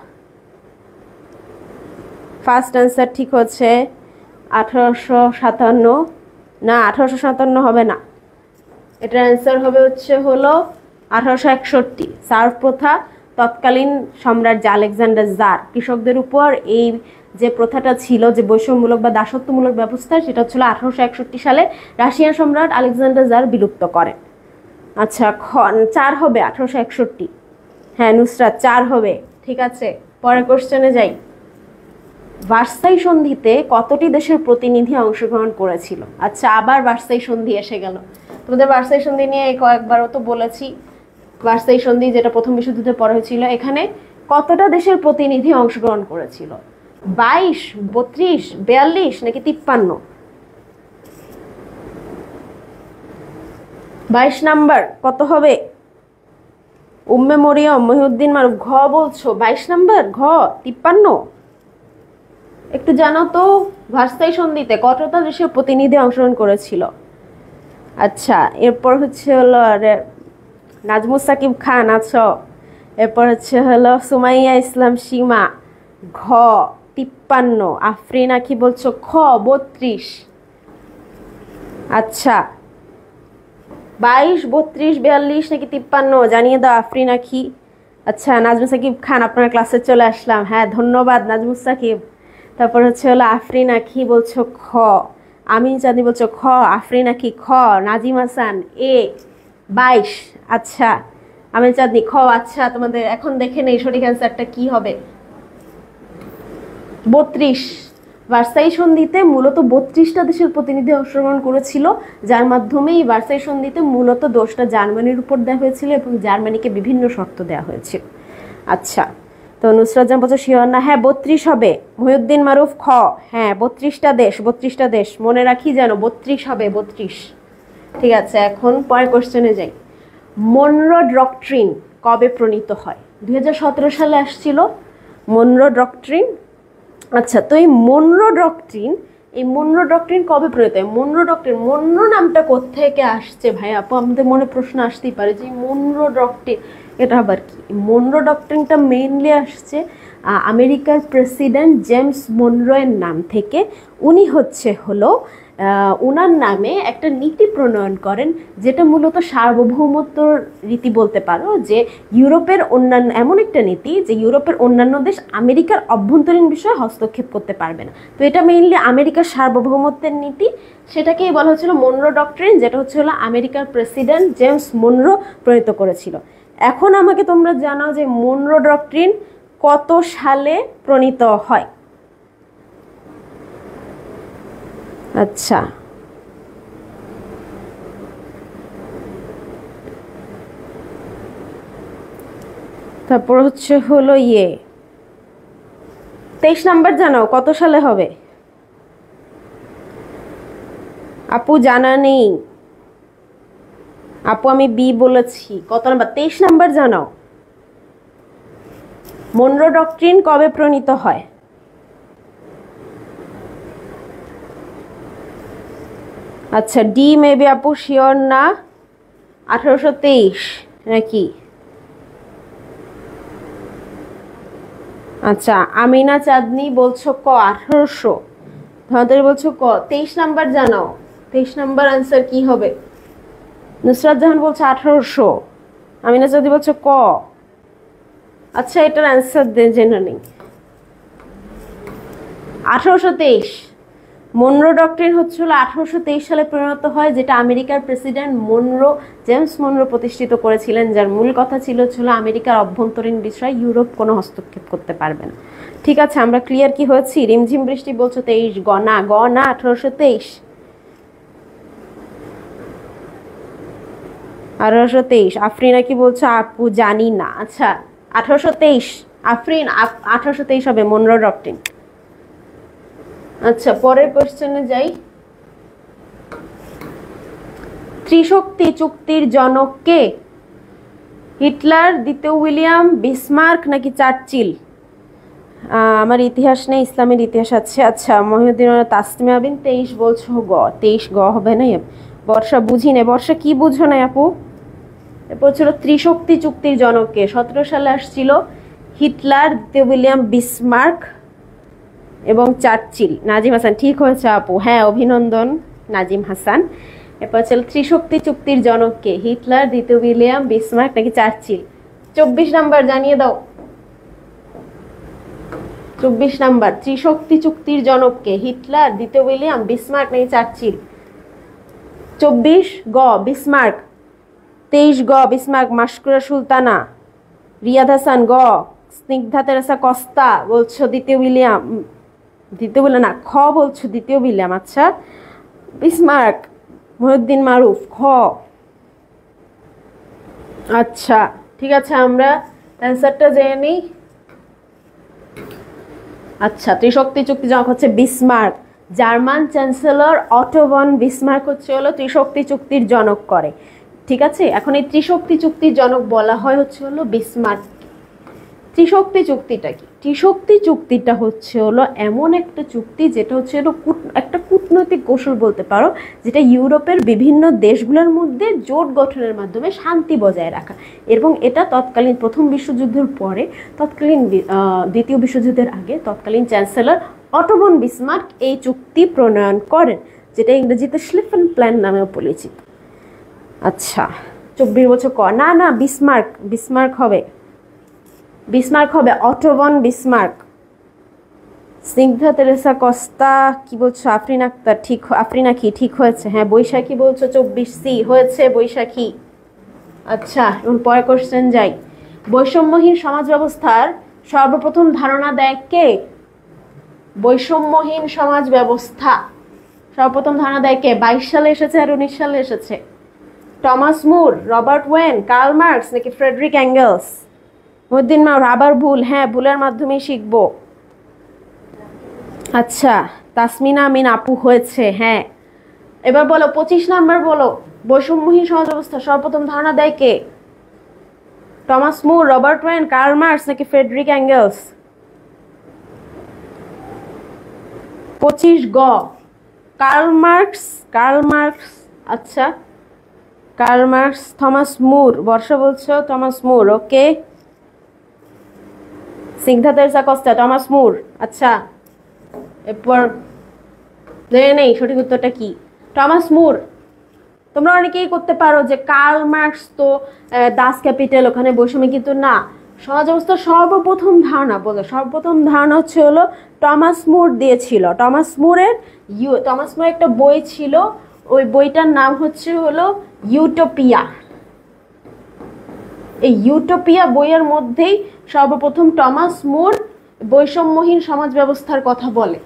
ফার্স্ট অ্যান্সার ঠিক হচ্ছে 1857। না 1857 হবে না, এটার অ্যান্সার হবে হলো 1861। সার্ফ প্রথা তৎকালীন সম্রাট যে আলেকজান্ডার জার কৃষকদের উপর এই যে প্রথাটা ছিল, যে বৈষম্যমূলক বা দাসত্বমূলক ব্যবস্থা, সেটা ছিল 1861 সালে রাশিয়ান সম্রাট আলেকজান্ডার জার বিলুপ্ত করেন। আচ্ছা 4 হবে 1861। হ্যাঁ নুসরাত 4 হবে। ঠিক আছে পরের কোশ্চেনে যাই। ভার্সাই সন্ধিতে কতটি দেশের প্রতিনিধি অংশগ্রহণ করেছিল? আচ্ছা আবার ভার্সাই সন্ধি এসে গেল। তোমাদের ভার্সাই সন্ধি নিয়ে কয়েকবারও তো বলেছি। ভার্সাই সন্ধি যেটা প্রথম বিশ্বযুদ্ধে পরে হয়েছিল, এখানে কতটা দেশের প্রতিনিধি অংশগ্রহণ করেছিল? 22, 32, 42 নাকি 53? 22 নাম্বার কত হবে? উম্মে মরিয়ম মহিউদ্দিন মারুফ ঘ বলছো। 22 নাম্বার ঘ 53। একটু জানো তো ভার্সাই সন্ধিতে কতটা দেশের প্রতিনিধি অংশগ্রহণ করেছিল? আচ্ছা এরপর হলো নাজমুস সাকিব খান আছো। এরপর হলো সুমাইয়া ইসলাম সীমা ঘ 53। আফরিন আখি বলছো খ 32। আচ্ছা 22, 32, 42 নাকি 53 জানিয়ে দাও আফরিন আখি। আচ্ছা নাজমুস সাকিব খান আপনার ক্লাসে চলে আসলাম। হ্যাঁ ধন্যবাদ নাজমুস সাকিব। তারপর হলো আফরিন আখি বলছো খ, আমিন চাঁদনি বলছো খ, আফরিন আখি খ, নাজিম হাসান এ 22। আচ্ছা আমিন চাঁদনি খ। আচ্ছা তোমাদের এখন দেখে নেই সঠিক অ্যান্সারটা কি হবে। 32। ভার্সাই সন্ধিতে মূলত 32টা দেশের প্রতিনিধি অংশগ্রহণ করেছিল, যার মাধ্যমে এই ভার্সাই সন্ধিতে মূলত দোষটা জার্মানির উপর দেওয়া হয়েছিল এবং জার্মানিকে বিভিন্ন শর্ত দেওয়া হয়েছিল। আচ্ছা তো নুসরাত জাহান বলছো শিওর না? হ্যাঁ 32 হবে। মহিউদ্দিন মারুফ খ। হ্যাঁ 32টা দেশ মনে রাখি যেন 32 হবে 32। ঠিক আছে এখন পরের কোশ্চেনে যাই। মনরো ডক্ট্রিন কবে প্রণীত হয়? 2017 সালে আসছিল মনরো ডক্ট্রিন। আচ্ছা তো এই মনরো ডক্ট্রিন কবে প্রণীত হয়? মনরো নামটা কোত্থেকে আসছে ভাই? আপু আমাদের মনে প্রশ্ন আসতেই পারে যে মনরো ডক্ট্রিন এটা আবার কি? মনরো ডক্ট্রিনটা মেইনলি আসছে আমেরিকার প্রেসিডেন্ট জেমস মনরোয়ের নাম থেকে। উনি ওনার নামে একটা নীতি প্রণয়ন করেন, যেটা মূলত সার্বভৌমত্বর রীতি বলতে পারো, যে ইউরোপের অন্যান্য এমন একটা নীতি যে ইউরোপের অন্যান্য দেশ আমেরিকার অভ্যন্তরীণ বিষয়ে হস্তক্ষেপ করতে পারবে না। তো এটা মেইনলি আমেরিকার সার্বভৌমত্বের নীতি, সেটাকেই বলা হচ্ছিল মনরো ডক্ট্রিন, যেটা হলো আমেরিকার প্রেসিডেন্ট জেমস মনরো প্রণীত করেছিল। এখন আমাকে তোমরা জানাও যে মনরো ডক্ট্রিন কত সালে প্রণীত হয়? আচ্ছা তারপর হলো 23 নাম্বার জানাও কত সালে হবে? আপু জানা নেই। আপু আমি বি বলেছি। কত নাম্বার? 23 নাম্বার জানাও। মনরো ডক্ট্রিন কবে প্রণীত হয়? আচ্ছা ডি মেবি আপু শিওর না। 1823 নাকি? আচ্ছা আমিনা চাঁদনি বলছো ক 1800। ধনতেরি বলছো ক। 23 নাম্বার জানাও, 23 নাম্বার আনসার কি হবে? নুসরাত জাহান বলছে 1800, আমিনা যদি বলছো ক। আচ্ছা এটার অ্যান্সার জেনে নিই। 1823 মনরো ডক্ট্রিন হচ্ছিল 1823 সালে পরিণত হয়, যেটা আমেরিকার প্রেসিডেন্ট মনরো, জেমস মনরো প্রতিষ্ঠিত করেছিলেন, যার মূল কথা ছিল আমেরিকার অভ্যন্তরীণ বিষয় ইউরোপ কোনো হস্তক্ষেপ করতে পারবে না। ঠিক আছে, আমরা ক্লিয়ার কি হয়েছি? রিমঝিম বৃষ্টি বলছো 23, গ না 1823। 1823 আফরিনা কি বলছো? আপু জানি না। আচ্ছা 1823 আফরিন 1823 হবে মনরো ডক্ট্রিন। আচ্ছা পরের কোশ্চেনে যাই। ত্রিশক্তি চুক্তির জনক কে? হিটলার, দ্বিতীয় উইলিয়াম, বিসমার্ক নাকি চার্চিল? আমার ইতিহাস নেই, ইসলামের ইতিহাস আছে। আচ্ছা মহিউদ্দিন তাসলিমা বিন 23 বলছো গ। 23 গ হবে না। বর্ষা বুঝি না, বর্ষা কি বুঝো না আপু? এরপর ছিল ত্রিশক্তি চুক্তির জনক কে? 17 সালে আসছিল হিটলার, দ্বিতীয় উইলিয়াম, বিসমার্ক এবং চার্চিল। নাজিম হাসান ঠিক হয়েছে আপু, হ্যাঁ অভিনন্দন নাজিম হাসান। এরপর ছিল ত্রিশক্তি চুক্তির জনক কে? হিটলার, দ্বিতীয় উইলিয়াম, বিসমার্ক নাকি চার্চিল? 24 নাম্বার জানিয়ে দাও। 24 নাম্বার ত্রিশক্তি চুক্তির জনক কে? হিটলার, দ্বিতীয় উইলিয়াম, বিসমার্ক নাকি চার্চিল? 24 গ বিসমার্ক, 23 গ বিসমার্ক। মাশকুরা সুলতানা, রিয়াদ হাসান গ, স্নিগ্ধা তেরেসা কস্তা বলছো দ্বিতীয় উইলিয়াম, দ্বিতীয় উইলিয়াম না খ বলছো দ্বিতীয় উইলিয়াম। আচ্ছা বিসমার্ক, মহিউদ্দিন মারুফ খ। আচ্ছা ঠিক আছে, আমরা অ্যান্সারটা জেনে নিই। আচ্ছা ত্রিশক্তি চুক্তি জনক হচ্ছে Bismarck. German chancellor Otto von Bismarck হচ্ছে ত্রিশক্তি চুক্তির জনক করে। ঠিক আছে, এখন এই ত্রিশক্তি চুক্তির জনক বলা হয় হচ্ছে বিসমার্ক। ত্রিশক্তি চুক্তিটা কি? ত্রিশক্তি চুক্তিটা হচ্ছে এমন একটা চুক্তি যেটা হচ্ছে একটা কূটনৈতিক কৌশল বলতে পারো, যেটা ইউরোপের বিভিন্ন দেশগুলোর মধ্যে জোট গঠনের মাধ্যমে শান্তি বজায় রাখা। এবং এটা তৎকালীন প্রথম বিশ্বযুদ্ধের পরে, তৎকালীন দ্বিতীয় বিশ্বযুদ্ধের আগে তৎকালীন চ্যান্সেলর অটো ভন বিসমার্ক এই চুক্তি প্রণয়ন করেন, যেটা ইংরেজিতে স্লিফেন প্ল্যান নামেও পরিচিত। আচ্ছা 24 বছর ক না না বিসমার্ক, বিসমার্ক হবে, বিসমার্ক হবে Otto von Bismarck. Snigdha Teresa Costa কি বলছো? আফরিন আক্তার ঠিক, আফরিনা কি ঠিক হয়েছে? হ্যাঁ বৈশাখী বলছো 24 সি হয়েছে বৈশাখী। আচ্ছা এখন পরের কোশ্চেন যাই। বৈষম্যহীন সমাজ ব্যবস্থার সর্বপ্রথম ধারণা দেয় কে? বৈষম্যহীন সমাজ ব্যবস্থা সর্বপ্রথম ধারণা দেয় কে? 22 সালে এসেছে আর 19 সালে এসেছে? Thomas Moore, Robert when, Karl Marx নাকি ফ্রেডরিক অ্যাঙ্গেলস? মহিউদ্দিন মারুফ আবার ভুল, হ্যাঁ ভুলের মাধ্যমেই শিখবো। আচ্ছা তাসমিনা আমিন আপু হয়েছে, হ্যাঁ। এবার বলো 25 নাম্বার বলো। বৈষম্যহীন সমাজ ব্যবস্থা সর্বপ্রথম ধারণা দেয় কে? Thomas Moore, Robert when, Karl Marx নাকি ফ্রেডরিক অ্যাঙ্গেলস? 25 গ কার্ল মার্কস, কার্ল মার্কস। আচ্ছা কার্ল মার্কস। থমাস মুর, বর্ষা বলছো টমাস মুর, ওকে। স্নিগ্ধা তেরেসা কস্তা, টমাস মুর। আচ্ছা এরপর জেনে নেই সঠিক উত্তরটা কি? টমাস মুর। তোমরা অনেকেই করতে পারো যে কার্ল মার্কস তো দাস ক্যাপিটাল, ওখানে বৈষম্য, কিন্তু না, সমাজ ব্যবস্থার সর্বপ্রথম ধারণা বলো, সর্বপ্রথম ধারণা হচ্ছে টমাস মুর দিয়েছিল। টমাস মুরের একটা বই ছিল, ওই বইটার নাম হচ্ছে ইউটোপিয়া। এই ইউটোপিয়া বইয়ের মধ্যেই সর্বপ্রথম টমাস মুর বৈষম্যহীন সমাজ ব্যবস্থার কথা বলে।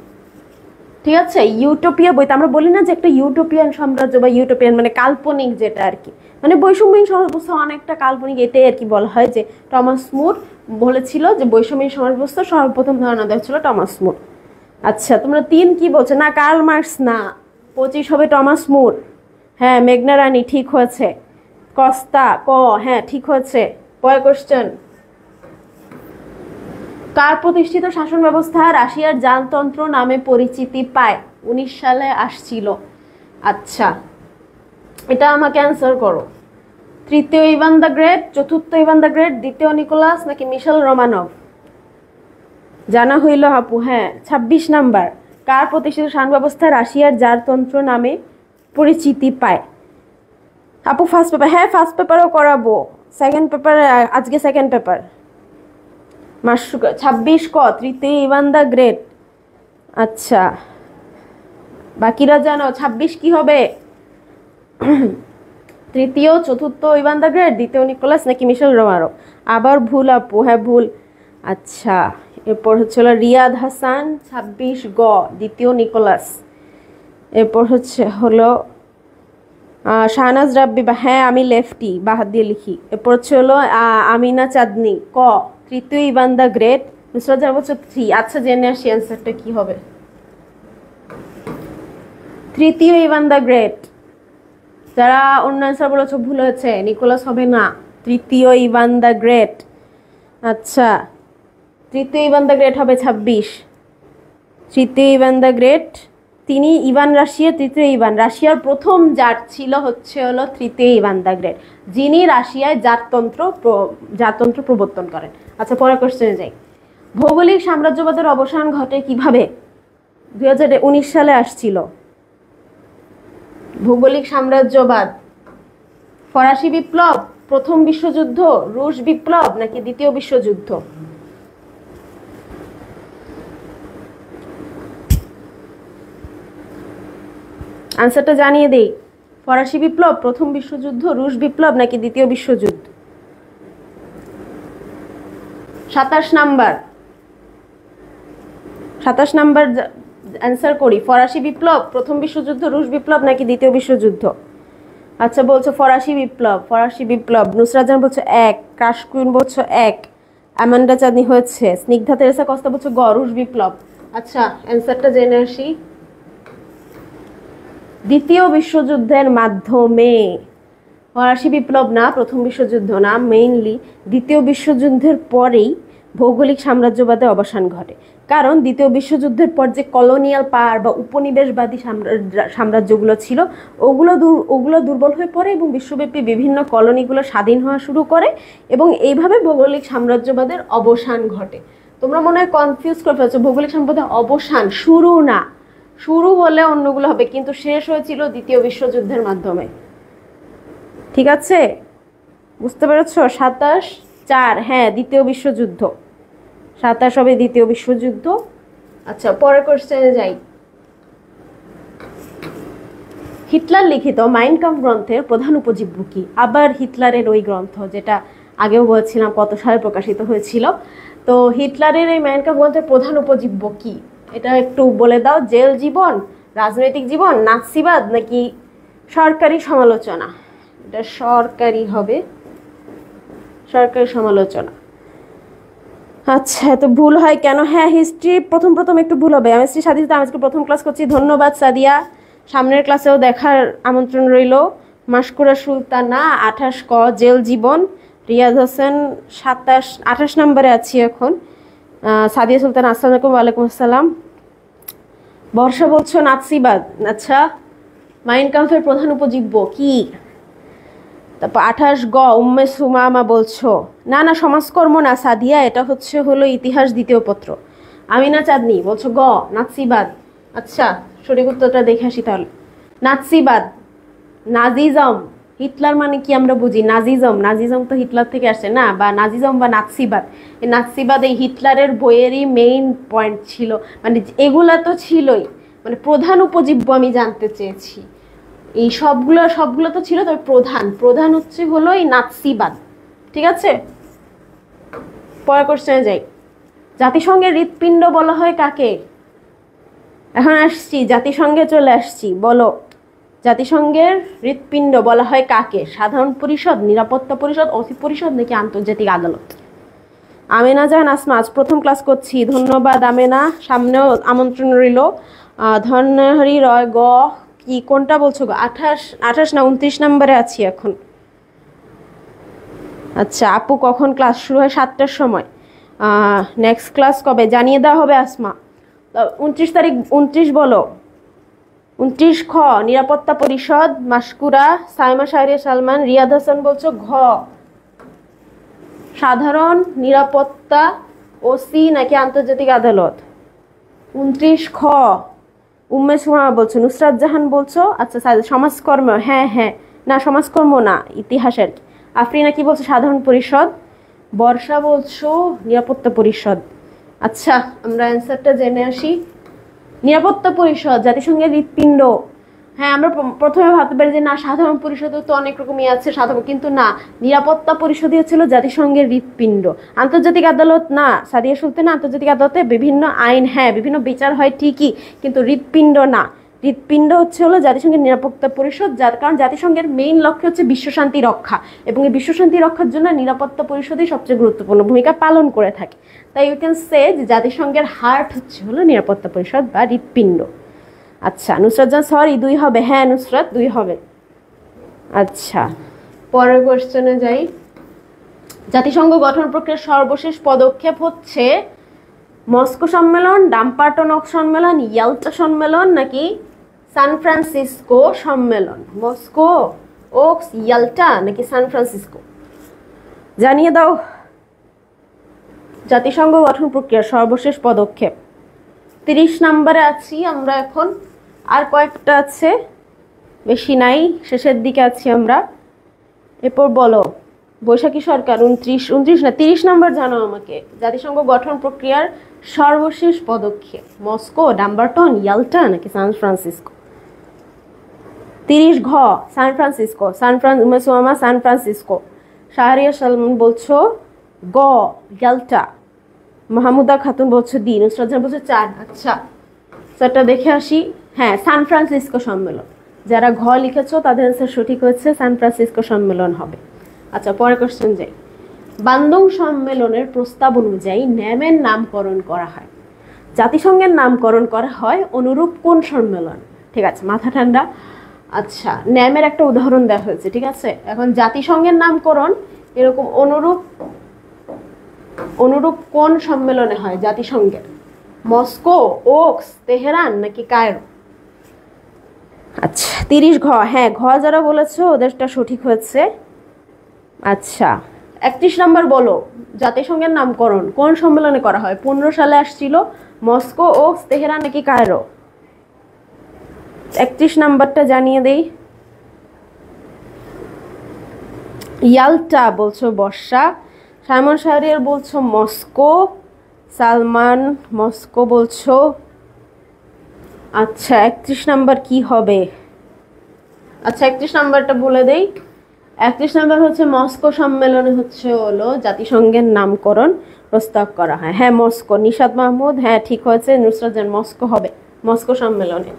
ঠিক আছে, ইউটোপিয়া বইতে আমরা বলি না যে একটা ইউটোপিয়ান সাম্রাজ্য বা ইউটোপিয়ান মানে কাল্পনিক, যেটা আর কি মানে বৈষম্যহীন সমাজ ব্যবস্থা অনেকটা কাল্পনিক, এটাই আর কি বলা হয় যে টমাস মুর বলেছিল যে বৈষম্যহীন সমাজ ব্যবস্থা সর্বপ্রথম ধারণা দেওয়া ছিল টমাস মুর। আচ্ছা তোমরা 3 কি বলছো? না কার্ল মার্কস না, 25 হবে টমাস মুর। হ্যাঁ মেঘনা রানী ঠিক হয়েছে। কস্তা ক, হ্যাঁ ঠিক হয়েছে। পরের কোশ্চেন। কার প্রতিষ্ঠিত শাসন ব্যবস্থা রাশিয়ার জানতন্ত্র নামে পরিচিতি পায়? 19 সালে আসছিল। আচ্ছা এটা আমাকে অ্যান্সার করো। তৃতীয় ইভান দ্য গ্রেট, চতুর্থ ইভান দ্য গ্রেট, দ্বিতীয় নিকোলাস নাকি মিশেল রোমানভ? জানা হইল আপু, হ্যাঁ 26 নাম্বার। কার প্রতিষ্ঠিত শাসন ব্যবস্থা রাশিয়ার জারতন্ত্র নামে পরিচিতি পায়? আপু ফার্স্ট পেপার, হ্যাঁ ফার্স্ট পেপারও করাবো, সেকেন্ড পেপার আজকে সেকেন্ড পেপার। 26 ক তৃতীয় ইভান দ্য গ্রেট। আচ্ছা বাকিরা জানো 26 কি হবে? তৃতীয় চতুর্থ ইভান দ্য গ্রেট, দ্বিতীয় নিকোলাস নাকি মিশেল রোমারো? আবার ভুল আপু, হ্যাঁ ভুল। আচ্ছা এরপর হচ্ছে রিয়াদ হাসান 26 গ দ্বিতীয় নিকোলাস। এরপর হলো শাহনাজ রাব্বি, হ্যাঁ আমি লেফটি বা হাত দিয়ে লিখি। এরপর হচ্ছে আমিনা চাঁদনি ক তৃতীয় Ivan the great. Nusrat Jahan বলছে 3। আচ্ছা জেনে আসি অ্যান্সারটা কি হবে। তৃতীয় ইভান দ্য গ্রেট। যারা অন্য অ্যান্সার বলেছ ভুল হয়েছে, নিকোলাস হবে না, তৃতীয় ইভান দ্য গ্রেট। আচ্ছা তৃতীয় ইভান দ্য গ্রেট হবে 26। তৃতীয় ইভান দ্য গ্রেট তিনি ইভান রাশিয়ার তৃতীয় ইভান, রাশিয়ার প্রথম জার ছিল হলো তৃতীয় ইভান দ্য গ্রেট, যিনি রাশিয়ায় জারতন্ত্র প্রবর্তন করেন। আচ্ছা পরের কোশ্চেনে যাই। ভৌগোলিক সাম্রাজ্যবাদের অবসান ঘটে কিভাবে? 2019 সালে আসছিল। ভৌগোলিক সাম্রাজ্যবাদ, ফরাসি বিপ্লব, প্রথম বিশ্বযুদ্ধ, রুশ বিপ্লব নাকি দ্বিতীয় বিশ্বযুদ্ধ? আনসারটা জানিয়ে দেই। ফরাসি বিপ্লব, প্রথম বিশ্বযুদ্ধ, রুশ বিপ্লব নাকি দ্বিতীয় বিশ্বযুদ্ধ? 27 নাম্বার অ্যান্সার করি। ফরাসি বিপ্লব, প্রথম বিশ্বযুদ্ধ, রুশ বিপ্লব নাকি দ্বিতীয় বিশ্বযুদ্ধ? আচ্ছা বলছো ফরাসি বিপ্লব। নুসরাত জাহান বলছো 1, ক্রাশ কুইন বলছো 1, অ্যামান্ডা চাঁদনি হয়েছে, স্নিগ্ধা তেরেসা কস্তা বলছো গ রুশ বিপ্লব। আচ্ছা অ্যান্সারটা জেনে আসি। দ্বিতীয় বিশ্বযুদ্ধের মাধ্যমে, ফরাসি বিপ্লব না, প্রথম বিশ্বযুদ্ধ না, মেইনলি দ্বিতীয় বিশ্বযুদ্ধের পরেই ভৌগোলিক সাম্রাজ্যবাদের অবসান ঘটে। কারণ দ্বিতীয় বিশ্বযুদ্ধের পর যে কলোনিয়াল পাওয়ার বা উপনিবেশবাদী সাম্রাজ্যগুলো ছিল ওগুলো দুর্বল হয়ে পড়ে এবং বিশ্বব্যাপী বিভিন্ন কলোনিগুলো স্বাধীন হওয়া শুরু করে এবং এইভাবে ভৌগোলিক সাম্রাজ্যবাদের অবসান ঘটে। তোমরা মনে হয় কনফিউজ করে ফেলছো, ভৌগোলিক সাম্রাজ্যবাদের অবসান, শুরু না, শুরু হলে অন্যগুলো হবে, কিন্তু শেষ হয়েছিল দ্বিতীয় বিশ্বযুদ্ধের মাধ্যমে। ঠিক আছে, বুঝতে পেরেছ? 27/4, হ্যাঁ দ্বিতীয় বিশ্বযুদ্ধ, 27 হবে দ্বিতীয় বিশ্বযুদ্ধ। আচ্ছা পরের কোশ্চেনে যাই। হিটলার লিখিত মাইন কাম্ফ গ্রন্থের প্রধান উপজীব্য কি? আবার হিটলারের ওই গ্রন্থ যেটা আগেও বলছিলাম কত সালে প্রকাশিত হয়েছিল। তো হিটলারের এই মাইন কাম্ফ গ্রন্থের প্রধান উপজীব্য কি? এটা একটু বলে দাও। জেল জীবন, রাজনৈতিক জীবন, নাৎসিবাদ নাকি সরকারি সমালোচনা? এটা সরকারি হবে, সরকারি সমালোচনা। আচ্ছা তো ভুল হয় কেন? হ্যাঁ হিস্ট্রি প্রথম একটু ভুল হবে। আমি সাদিয়া আজকে প্রথম ক্লাস করছি, ধন্যবাদ সাদিয়া। সামনের ক্লাসেও দেখার আমন্ত্রণ রইল। মাসকুরা সুলতানা 28 ক জেল জীবন, রিয়াদ হোসেন 28 নম্বরে আছি এখন। সাদিয়া সুলতানা আসসালামু আলাইকুম। ওয়ালাইকুম আসসালাম। বর্ষা বলছো নাৎসিবাদ। আচ্ছা মাইন কাম্ফের প্রধান উপজীব্য কি? তারপর 28 গ উম্মে সুমামা বলছো না সমাজকর্ম না সাদিয়া, এটা হলো ইতিহাস দ্বিতীয় পত্র। আমিনা চাঁদনি বলছো গ নাৎসিবাদ। আচ্ছা সঠিক উত্তরটা দেখে আসি তাহলে। নাৎসিবাদ, নাজিজম, হিটলার মানে কি আমরা বুঝি? নাজিজম তো হিটলার থেকে আসছে না, বা নাজিজম বা নাৎসিবাদ। এই নাৎসিবাদ এই হিটলারের বইয়েরই মেইন পয়েন্ট ছিল, মানে এগুলা তো ছিলই, মানে প্রধান উপজীব্য আমি জানতে চেয়েছি। এই সবগুলো তো ছিল, তবে প্রধান হলো এই নাৎসিবাদ। ঠিক আছে, পরের কোশ্চেনে যাই। জাতিসংঘের হৃৎপিণ্ড বলা হয় কাকে? এখন আসছি, জাতিসংঘে চলে আসছি। বলো জাতিসংঘের হৃৎপিণ্ড বলা হয় কাকে? সাধারণ পরিষদ, নিরাপত্তা পরিষদ, অসি পরিষদ নাকি আন্তর্জাতিক আদালত? আমেনা জাহান আসমা আজ প্রথম ক্লাস করছি, ধন্যবাদ আমেনা। সামনেও আমন্ত্রণ রইল। ধনহরি রয় গ কি কোনটা বলছো? 28 না 29 নম্বরে আছি এখন। আচ্ছা আপু কখন ক্লাস শুরু হয়? 7টার সময়। নেক্সট ক্লাস কবে জানিয়ে দেওয়া হবে আসমা? 29 তারিখ। 29 বলো। 29 খ নিরাপত্তা পরিষদ, মাসকুরা, সাইমা শাহরিয়া সালমান। রিয়াদ হাসান বলছো ঘ সাধারণ নিরাপত্তা, ওসি নাকি আন্তর্জাতিক আদালত? 29 খ উম্মে সুমামা বলছো, নুসরাত জাহান বলছো আচ্ছা সমাজকর্ম, হ্যাঁ হ্যাঁ, না সমাজকর্ম না, ইতিহাসের। আফরিনা কি বলছো? সাধারণ পরিষদ। বর্ষা বলছো নিরাপত্তা পরিষদ। আচ্ছা আমরা অ্যান্সারটা জেনে আসি। নিরাপত্তা পরিষদ জাতিসংঘের হৃৎপিণ্ড। হ্যাঁ আমরা প্রথমে ভাবতে পারি যে না সাধারণ পরিষদও তো অনেক রকমই আছে, সাধারণ, কিন্তু না, নিরাপত্তা পরিষদই হচ্ছিল জাতিসংঘের হৃৎপিণ্ড। আন্তর্জাতিক আদালত না, সাদিয়া সুলতানা, আন্তর্জাতিক আদালতে বিভিন্ন আইন, হ্যাঁ বিভিন্ন বিচার হয় ঠিকই, কিন্তু হৃৎপিণ্ড না। হৃৎপিণ্ড হলো জাতিসংঘের নিরাপত্তা পরিষদ, যার কারণ জাতিসংঘের মেইন লক্ষ্য হচ্ছে বিশ্বশান্তি রক্ষা, এবং এই বিশ্বশান্তি রক্ষার জন্য নিরাপত্তা পরিষদই সবচেয়ে গুরুত্বপূর্ণ ভূমিকা পালন করে থাকে। তাই ইউ ক্যান সে যে জাতিসংঘের হার্ট হলো নিরাপত্তা পরিষদ বা হৃৎপিণ্ড। আচ্ছা নুসরাত জাহান সরি 2 হবে, হ্যাঁ নুসরাত 2 হবে। আচ্ছা পরের কোশ্চেনে যাই। জাতিসংঘ গঠন প্রক্রিয়ার সর্বশেষ পদক্ষেপ হচ্ছে মস্কো সম্মেলন, ডাম্পার্টন সম্মেলন, ইয়ালটা সম্মেলন নাকি সান ফ্রান্সিসকো সম্মেলন? মস্কো, ওক্স, ইয়ালটা নাকি সান ফ্রান্সিসকো? জানিয়ে দাও। জাতিসংঘ গঠন প্রক্রিয়ার সর্বশেষ পদক্ষেপ 30 নম্বরে আছি আমরা এখন, আর কয়েকটা আছে, বেশি নাই, শেষের দিকে আছি আমরা। এরপর বলো বৈশাখী সরকার 29 না 30 নম্বর জানো আমাকে। জাতিসংঘ গঠন প্রক্রিয়ার সর্বশেষ পদক্ষেপ মস্কো, ডাম্বারটন, ইয়ালটা নাকি সান ফ্রান্সিসকো? 30 ঘ San Francisco, San Francisco. Shahriya Salman বলছো গ ইয়ালটা, মাহমুদা খাতুন বলছো ডি, নুসরাত জাহান বলছো 4। আচ্ছা সেটা দেখে আসি। হ্যাঁ সান ফ্রান্সিসকো সম্মেলন, যারা ঘ লিখেছো তাদের আনসার সঠিক হচ্ছে, সান ফ্রান্সিসকো সম্মেলন হবে। আচ্ছা পরের কোশ্চেন যাই। বান্দং সম্মেলনের প্রস্তাব অনুযায়ী ন্যামের নামকরণ করা হয়, জাতিসংঘের নামকরণ করা হয় অনুরূপ কোন সম্মেলন? ঠিক আছে মাথা ঠান্ডা। আচ্ছা ন্যামের একটা উদাহরণ দেওয়া হয়েছে, ঠিক আছে। এখন জাতিসংঘের নামকরণ এরকম অনুরূপ কোন সম্মেলনে হয় জাতিসংঘের? মস্কো, ওক্স, তেহরান নাকি কায়রো? আচ্ছা 30 ঘ, হ্যাঁ ঘ যারা বলেছো ওদেরটা সঠিক হয়েছে। আচ্ছা 31 নম্বর বলো জাতিসংঘের নামকরণ কোন সম্মেলনে করা হয়? 15 সালে আসছিল, মস্কো, ওক্স, তেহরান নাকি কায়রো? 31 নাম্বারটা জানিয়ে দেই। ইয়ালটা বলছো বর্ষা, সাইমন শাহরিয়ার বলছো মস্কো, সালমান মস্কো বলছো। আচ্ছা 31 নাম্বার কি হবে? আচ্ছা 31 নাম্বারটা বলে দেই। 31 নাম্বার হচ্ছে মস্কো সম্মেলনে হলো জাতিসংঘের নামকরণ প্রস্তাব করা হয়। হ্যাঁ মস্কো, নিশাদ মাহমুদ হ্যাঁ ঠিক হয়েছে, নুসরাত জাহান মস্কো হবে, মস্কো সম্মেলনে।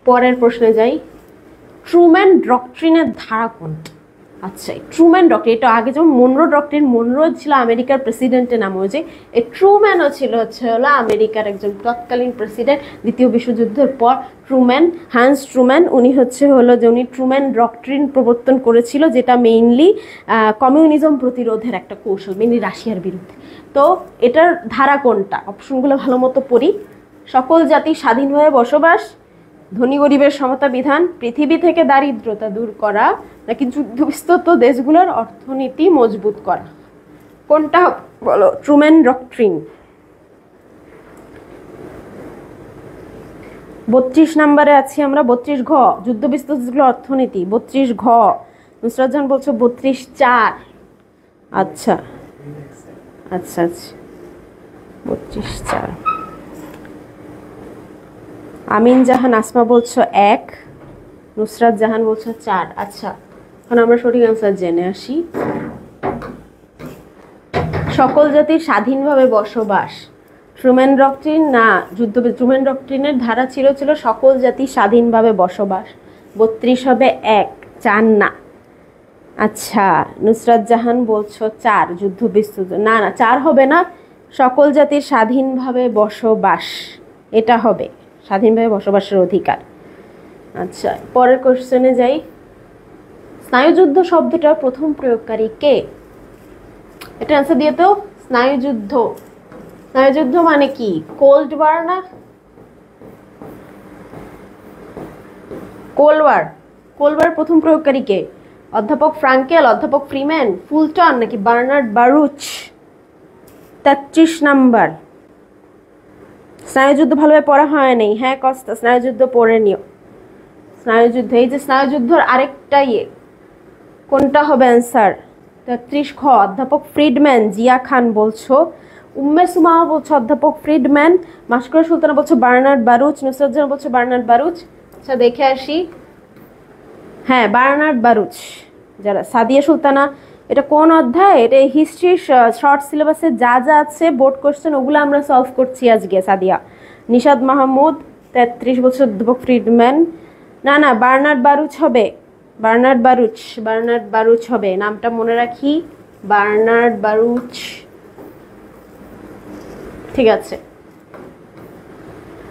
পরের প্রশ্নে যাই। ট্রুম্যান ডক্ট্রিনের ধারা কোনটা? আচ্ছা ট্রুম্যান ডক্ট্রিন, এটা আগে যেমন মনরো ডক্ট্রিন, মনরো ছিল আমেরিকার প্রেসিডেন্টের নাম, যে এই ট্রুম্যানও ছিল হলো আমেরিকার একজন তৎকালীন প্রেসিডেন্ট দ্বিতীয় বিশ্বযুদ্ধের পর। হান্স ট্রুম্যান উনি উনি ট্রুম্যান ডক্ট্রিন প্রবর্তন করেছিল, যেটা মেইনলি কমিউনিজম প্রতিরোধের একটা কৌশল, মেইনলি রাশিয়ার বিরুদ্ধে। তো এটার ধারা কোনটা? অপশনগুলো ভালো মতো পড়ি। সকল জাতি স্বাধীনভাবে বসবাস, ধনী গরিবের সমতা বিধান, পৃথিবী থেকে দারিদ্রতা দূর করা নাকি যুদ্ধবিস্তৃত দেশগুলোর অর্থনীতি মজবুত করা? কোনটা বলো? Truman doctrine. 32 নম্বরে আছি আমরা। 32 ঘ যুদ্ধবিস্তৃত দেশগুলোর অর্থনীতি। 32 ঘ নুসরাত জাহান বলছো 32-4। আচ্ছা আচ্ছা আচ্ছা 32-4। আমিন জাহান আসমা বলছো 1, নুসরাত জাহান বলছো 4। আচ্ছা এখন আমরা সঠিক অ্যান্সার জেনে আসি। সকল জাতির স্বাধীনভাবে বসবাস, ট্রুম্যান ডক্ট্রিন না ট্রুম্যান ডক্ট্রিনের ধারা ছিল সকল জাতি স্বাধীনভাবে বসবাস। 32 হবে 1, 4 না। আচ্ছা নুসরাত জাহান বলছো 4, যুদ্ধবিস্তৃত না, 4 হবে না, সকল জাতির স্বাধীনভাবে বসবাস এটা হবে, স্বাধীনভাবে বসবাসের অধিকার। আচ্ছা পরের কোশ্চেনে যাই। স্নায়ুযুদ্ধ শব্দটার প্রথম প্রয়োগকারী কে? এটা অ্যান্সার দিয়ে তো। স্নায়ুযুদ্ধ, স্নায়ুযুদ্ধ মানে কি? কোল্ড ওয়ার না? কোল্ড ওয়ার প্রথম প্রয়োগকারী কে? অধ্যাপক ফ্রাঙ্কেল, অধ্যাপক ফ্রিম্যান, ফুলটন নাকি বার্নার্ড বারুচ? 33 নাম্বার। স্নায়ুযুদ্ধ ভালোভাবে পড়া হয় নাই। হ্যাঁ কস্তা, স্নায়ুযুদ্ধ পড়ে নিও। স্নায়ুযুদ্ধ, এই যে স্নায়ুযুদ্ধর আরেকটা কোনটা হবে অ্যান্সার? 33 খ অধ্যাপক ফ্রিডম্যান। জিয়া খান বলছো, উম্মে সুমামা বলছো অধ্যাপক ফ্রিডম্যান, মাশকুরা সুলতানা বলছো বার্নার্ড বারুচ, নুসরাত জাহান বলছো বার্নার্ড বারুচ। আচ্ছা দেখে আসি। হ্যাঁ বার্নার্ড বারুচ। যারা সাদিয়া সুলতানা, এটা কোন অধ্যায়? এটা হিস্ট্রি শর্ট সিলেবাসে যা যা আছে বোর্ড কোশ্চেন ওগুলো আমরা সলভ করছি আজকে। সাদিয়া। নিশাদ মাহমুদ 33 বছর অধ্যাপক ফ্রিডম্যান। না না বার্নার্ড বারুচ হবে, বার্নার্ড বারুচ, বার্নার্ড বারুচ হবে, নামটা মনে রাখি, বার্নার্ড বারুচ। ঠিক আছে।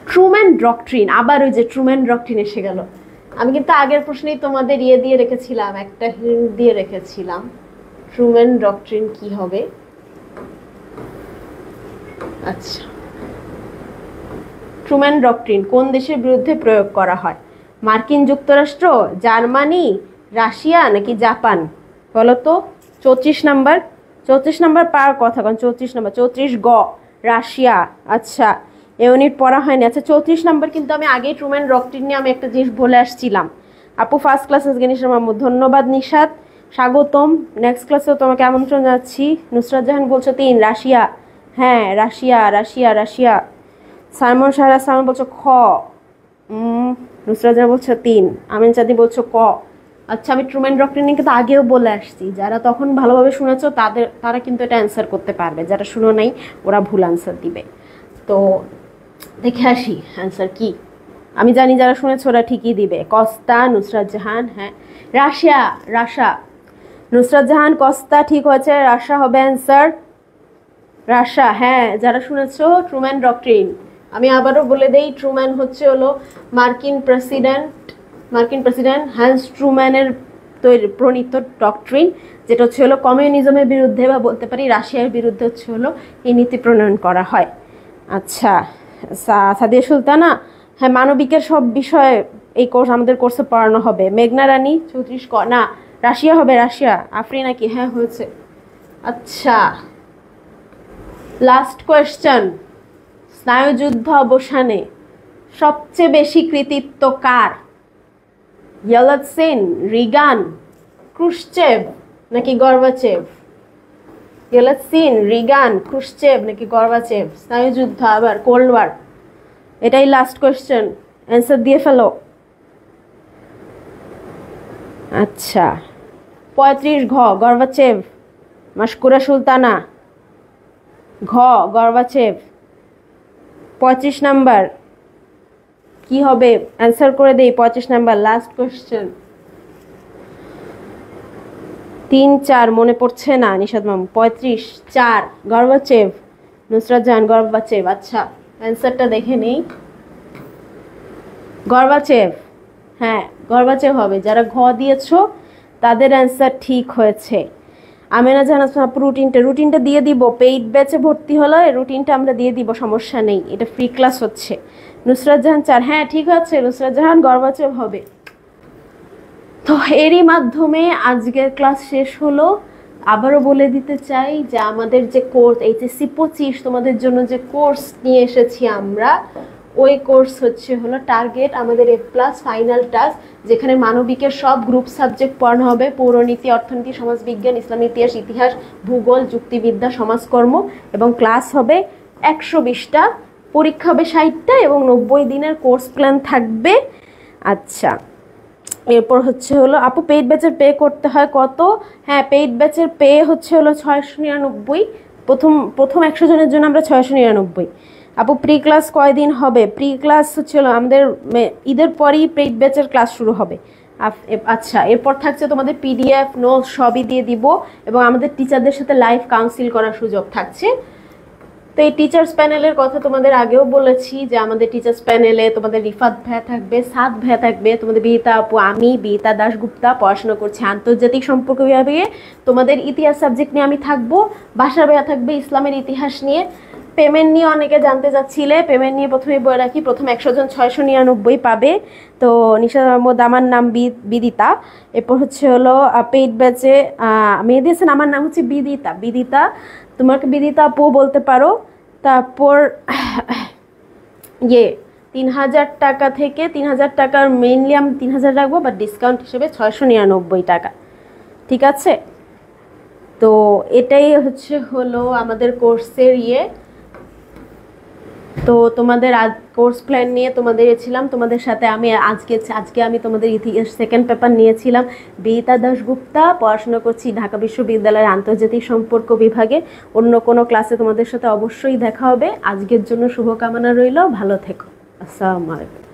ট্রুম্যান ডক্ট্রিন, আবার ওই যে ট্রুম্যান ডক্ট্রিন এসে গেল। আমি কিন্তু আগের প্রশ্নেই তোমাদের দিয়ে রেখেছিলাম, একটা হিন্ট দিয়ে রেখেছিলাম। ট্রুম্যান ডক্ট্রিন কি হবে? আচ্ছা, ট্রুম্যান ডক্ট্রিন কোন দেশের বিরুদ্ধে প্রয়োগ করা হয়? মার্কিন যুক্তরাষ্ট্র, জার্মানি, রাশিয়া নাকি জাপান? বলো তো। 34 নাম্বার, 34 নাম্বার পাওয়ার কথা, কারণ 34 নাম্বার, 34 গ রাশিয়া। আচ্ছা ইউনিট পড়া হয়নি। আচ্ছা 34 নাম্বার কিন্তু আমি আগেই ট্রুম্যান ডক্ট্রিন নিয়ে আমি একটা জিনিস বলে আসছিলাম। আপু ফার্স্ট ক্লাস আজকে নিশাদ মাহমুদ, ধন্যবাদ নিশাদ, স্বাগতম। নেক্সট ক্লাসেও তোমাকে আমন্ত্রণ জানাচ্ছি। নুসরাত জাহান বলছো 3 রাশিয়া। হ্যাঁ Russia, Russia, Russia. Simon Shahraj Simon বলছো খ। নুসরাত জাহান বলছো 3, আমিন চাঁদি বলছো ক। আচ্ছা আমি ট্রুম্যান ডক্ট্রিন কিন্তু আগেও বলে আসছি, যারা তখন ভালোভাবে শুনেছো তারা কিন্তু এটা অ্যান্সার করতে পারবে, যারা শুনো নাই ওরা ভুল অ্যান্সার দিবে। তো দেখে আসি অ্যান্সার কি। আমি জানি যারা শুনেছো ওরা ঠিকই দিবে। কস্তা, নুসরাত জাহান, হ্যাঁ রাশিয়া, রাশা। নুসরাত জাহান কস্তা ঠিক হয়েছে, রাশা হবে অ্যান্সার, রাশা। হ্যাঁ যারা শুনেছো ট্রুম্যান ডক্ট্রিন, আমি আবারও বলে দেই, ট্রুম্যান হলো মার্কিন প্রেসিডেন্ট হ্যান্স ট্রুম্যানের প্রণীত ডক্ট্রিন, যেটা হলো কমিউনিজমের বিরুদ্ধে, বা বলতে পারি রাশিয়ার বিরুদ্ধে হলো এই নীতি প্রণয়ন করা হয়। আচ্ছা সাদিয়া সুলতানা, হ্যাঁ মানবিকের সব বিষয়ে এই কোর্স আমাদের কোর্সে পড়ানো হবে। মেঘনা রানী 34 ক, না রাশিয়া হবে, রাশিয়া। আফরি নাকি? হ্যাঁ হয়েছে। আচ্ছা লাস্ট কোয়েশ্চেন, স্নায়ুযুদ্ধ অবসানে সবচেয়ে বেশি কৃতিত্ব কার? ইয়েলৎসিন, রিগান, ক্রুশ্চেভ নাকি গর্বাচেভ? ইয়েলৎসিন, রিগান, ক্রুশ্চেভ নাকি গর্বাচেভ? স্নায়ুযুদ্ধ আবার কোল্ড ওয়ার, এটাই লাস্ট কোয়েশ্চেন, অ্যান্সার দিয়ে ফেলো। আচ্ছা 35 ঘ গর্বাচেভ, মাশকুরা সুলতানা ঘ গর্বাচেভ। 25 নাম্বার কি হবে অ্যান্সার করে দেই। 25 নাম্বার লাস্ট কোয়েশ্চেন, 3 4 মনে পড়ছে না নিশাদ মামু। 35 4 গর্বাচেভ, নুসরাত জাহান গর্বাচেভ। আচ্ছা অ্যান্সারটা দেখে নেই। গর্বাচেভ, হ্যাঁ গর্বাচেভ হবে। যারা ঘ দিয়েছো তাদের অ্যান্সার ঠিক হয়েছে। আমেনা জাহান রুটিনটা দিয়ে দিব, পেইড ব্যাচে ভর্তি হলো রুটিনটা আমরা দিয়ে দিব, সমস্যা নেই, এটা ফ্রি ক্লাস হচ্ছে। নুসরাত জাহান 4, হ্যাঁ ঠিক আছে, নুসরাত জাহান গর্বাচেভ হবে। তো এরই মাধ্যমে আজকের ক্লাস শেষ হলো। আবারও বলে দিতে চাই যে আমাদের যে কোর্স এইচএসসি 25 তোমাদের জন্য যে কোর্স নিয়ে এসেছি আমরা, ওই কোর্স হলো টার্গেট আমাদের A+ ফাইনাল টাস্ক, যেখানে মানবিকের সব গ্রুপ সাবজেক্ট পড়ানো হবে, পৌরনীতি, অর্থনীতি, সমাজবিজ্ঞান, ইসলামী ইতিহাস, ইতিহাস, ভূগোল, যুক্তিবিদ্যা, সমাজকর্ম, এবং ক্লাস হবে 120টা, পরীক্ষা হবে 60টা, এবং 90 দিনের কোর্স প্ল্যান থাকবে। আচ্ছা এরপর হলো আপু পেইড ব্যাচের পে করতে হয় কত? হ্যাঁ পেইড ব্যাচের পে হলো 699, প্রথম 100 জনের জন্য আমরা 699। আপু প্রি ক্লাস কয়দিন হবে? প্রি ক্লাস হলো আমাদের ঈদের পরই পেইড ব্যাচের ক্লাস শুরু হবে। আচ্ছা এরপর থাকছে তোমাদের পিডিএফ নোটস সবই দিয়ে দিব, এবং আমাদের টিচারদের সাথে লাইভ কাউন্সিল করার সুযোগ থাকছে। তো এই টিচার্স প্যানেলের কথা তোমাদের আগেও বলেছি যে আমাদের টিচার্স প্যানেলে তোমাদের রিফাত ভাইয়া থাকবে, সাদ ভাইয়া থাকবে, তোমাদের বিহিতা আপু, আমি বিহিতা দাশগুপ্তা পড়াশোনা করছি আন্তর্জাতিক সম্পর্ক বিভাগে, তোমাদের ইতিহাস সাবজেক্ট নিয়ে আমি থাকবো, বাসার ভাইয়া থাকবে ইসলামের ইতিহাস নিয়ে। পেমেন্ট নিয়ে অনেকে জানতে চাচ্ছিলে, পেমেন্ট নিয়ে প্রথমে বলে রাখি, প্রথম 100 জন 699 পাবে। তো নিশাদ আহমদ, আমার নাম বিদিতা। এরপর হলো পেইড ব্যাচে মেহেদি হাসান, আমার নাম হচ্ছে বিদিতা। তোমাকে বিদিতা আপু বলতে পারো। তারপর ইয়ে 3000 টাকা থেকে 3000 টাকার মেইনলি আমি 3000 রাখবো, বাট ডিসকাউন্ট হিসেবে 699 টাকা। ঠিক আছে, তো এটাই হলো আমাদের কোর্সের ইয়ে। তো তোমাদের কোর্স প্ল্যান নিয়ে তোমাদের ছিলাম, তোমাদের সাথে আমি আজকে আমি তোমাদের ইতিহাস সেকেন্ড পেপার নিয়েছিলাম। বিহিতা দাশগুপ্তা, পড়াশোনা করছি ঢাকা বিশ্ববিদ্যালয়ের আন্তর্জাতিক সম্পর্ক বিভাগে। অন্য কোনো ক্লাসে তোমাদের সাথে অবশ্যই দেখা হবে। আজকের জন্য শুভকামনা রইল, ভালো থেকো। আসসালামু আলাইকুম।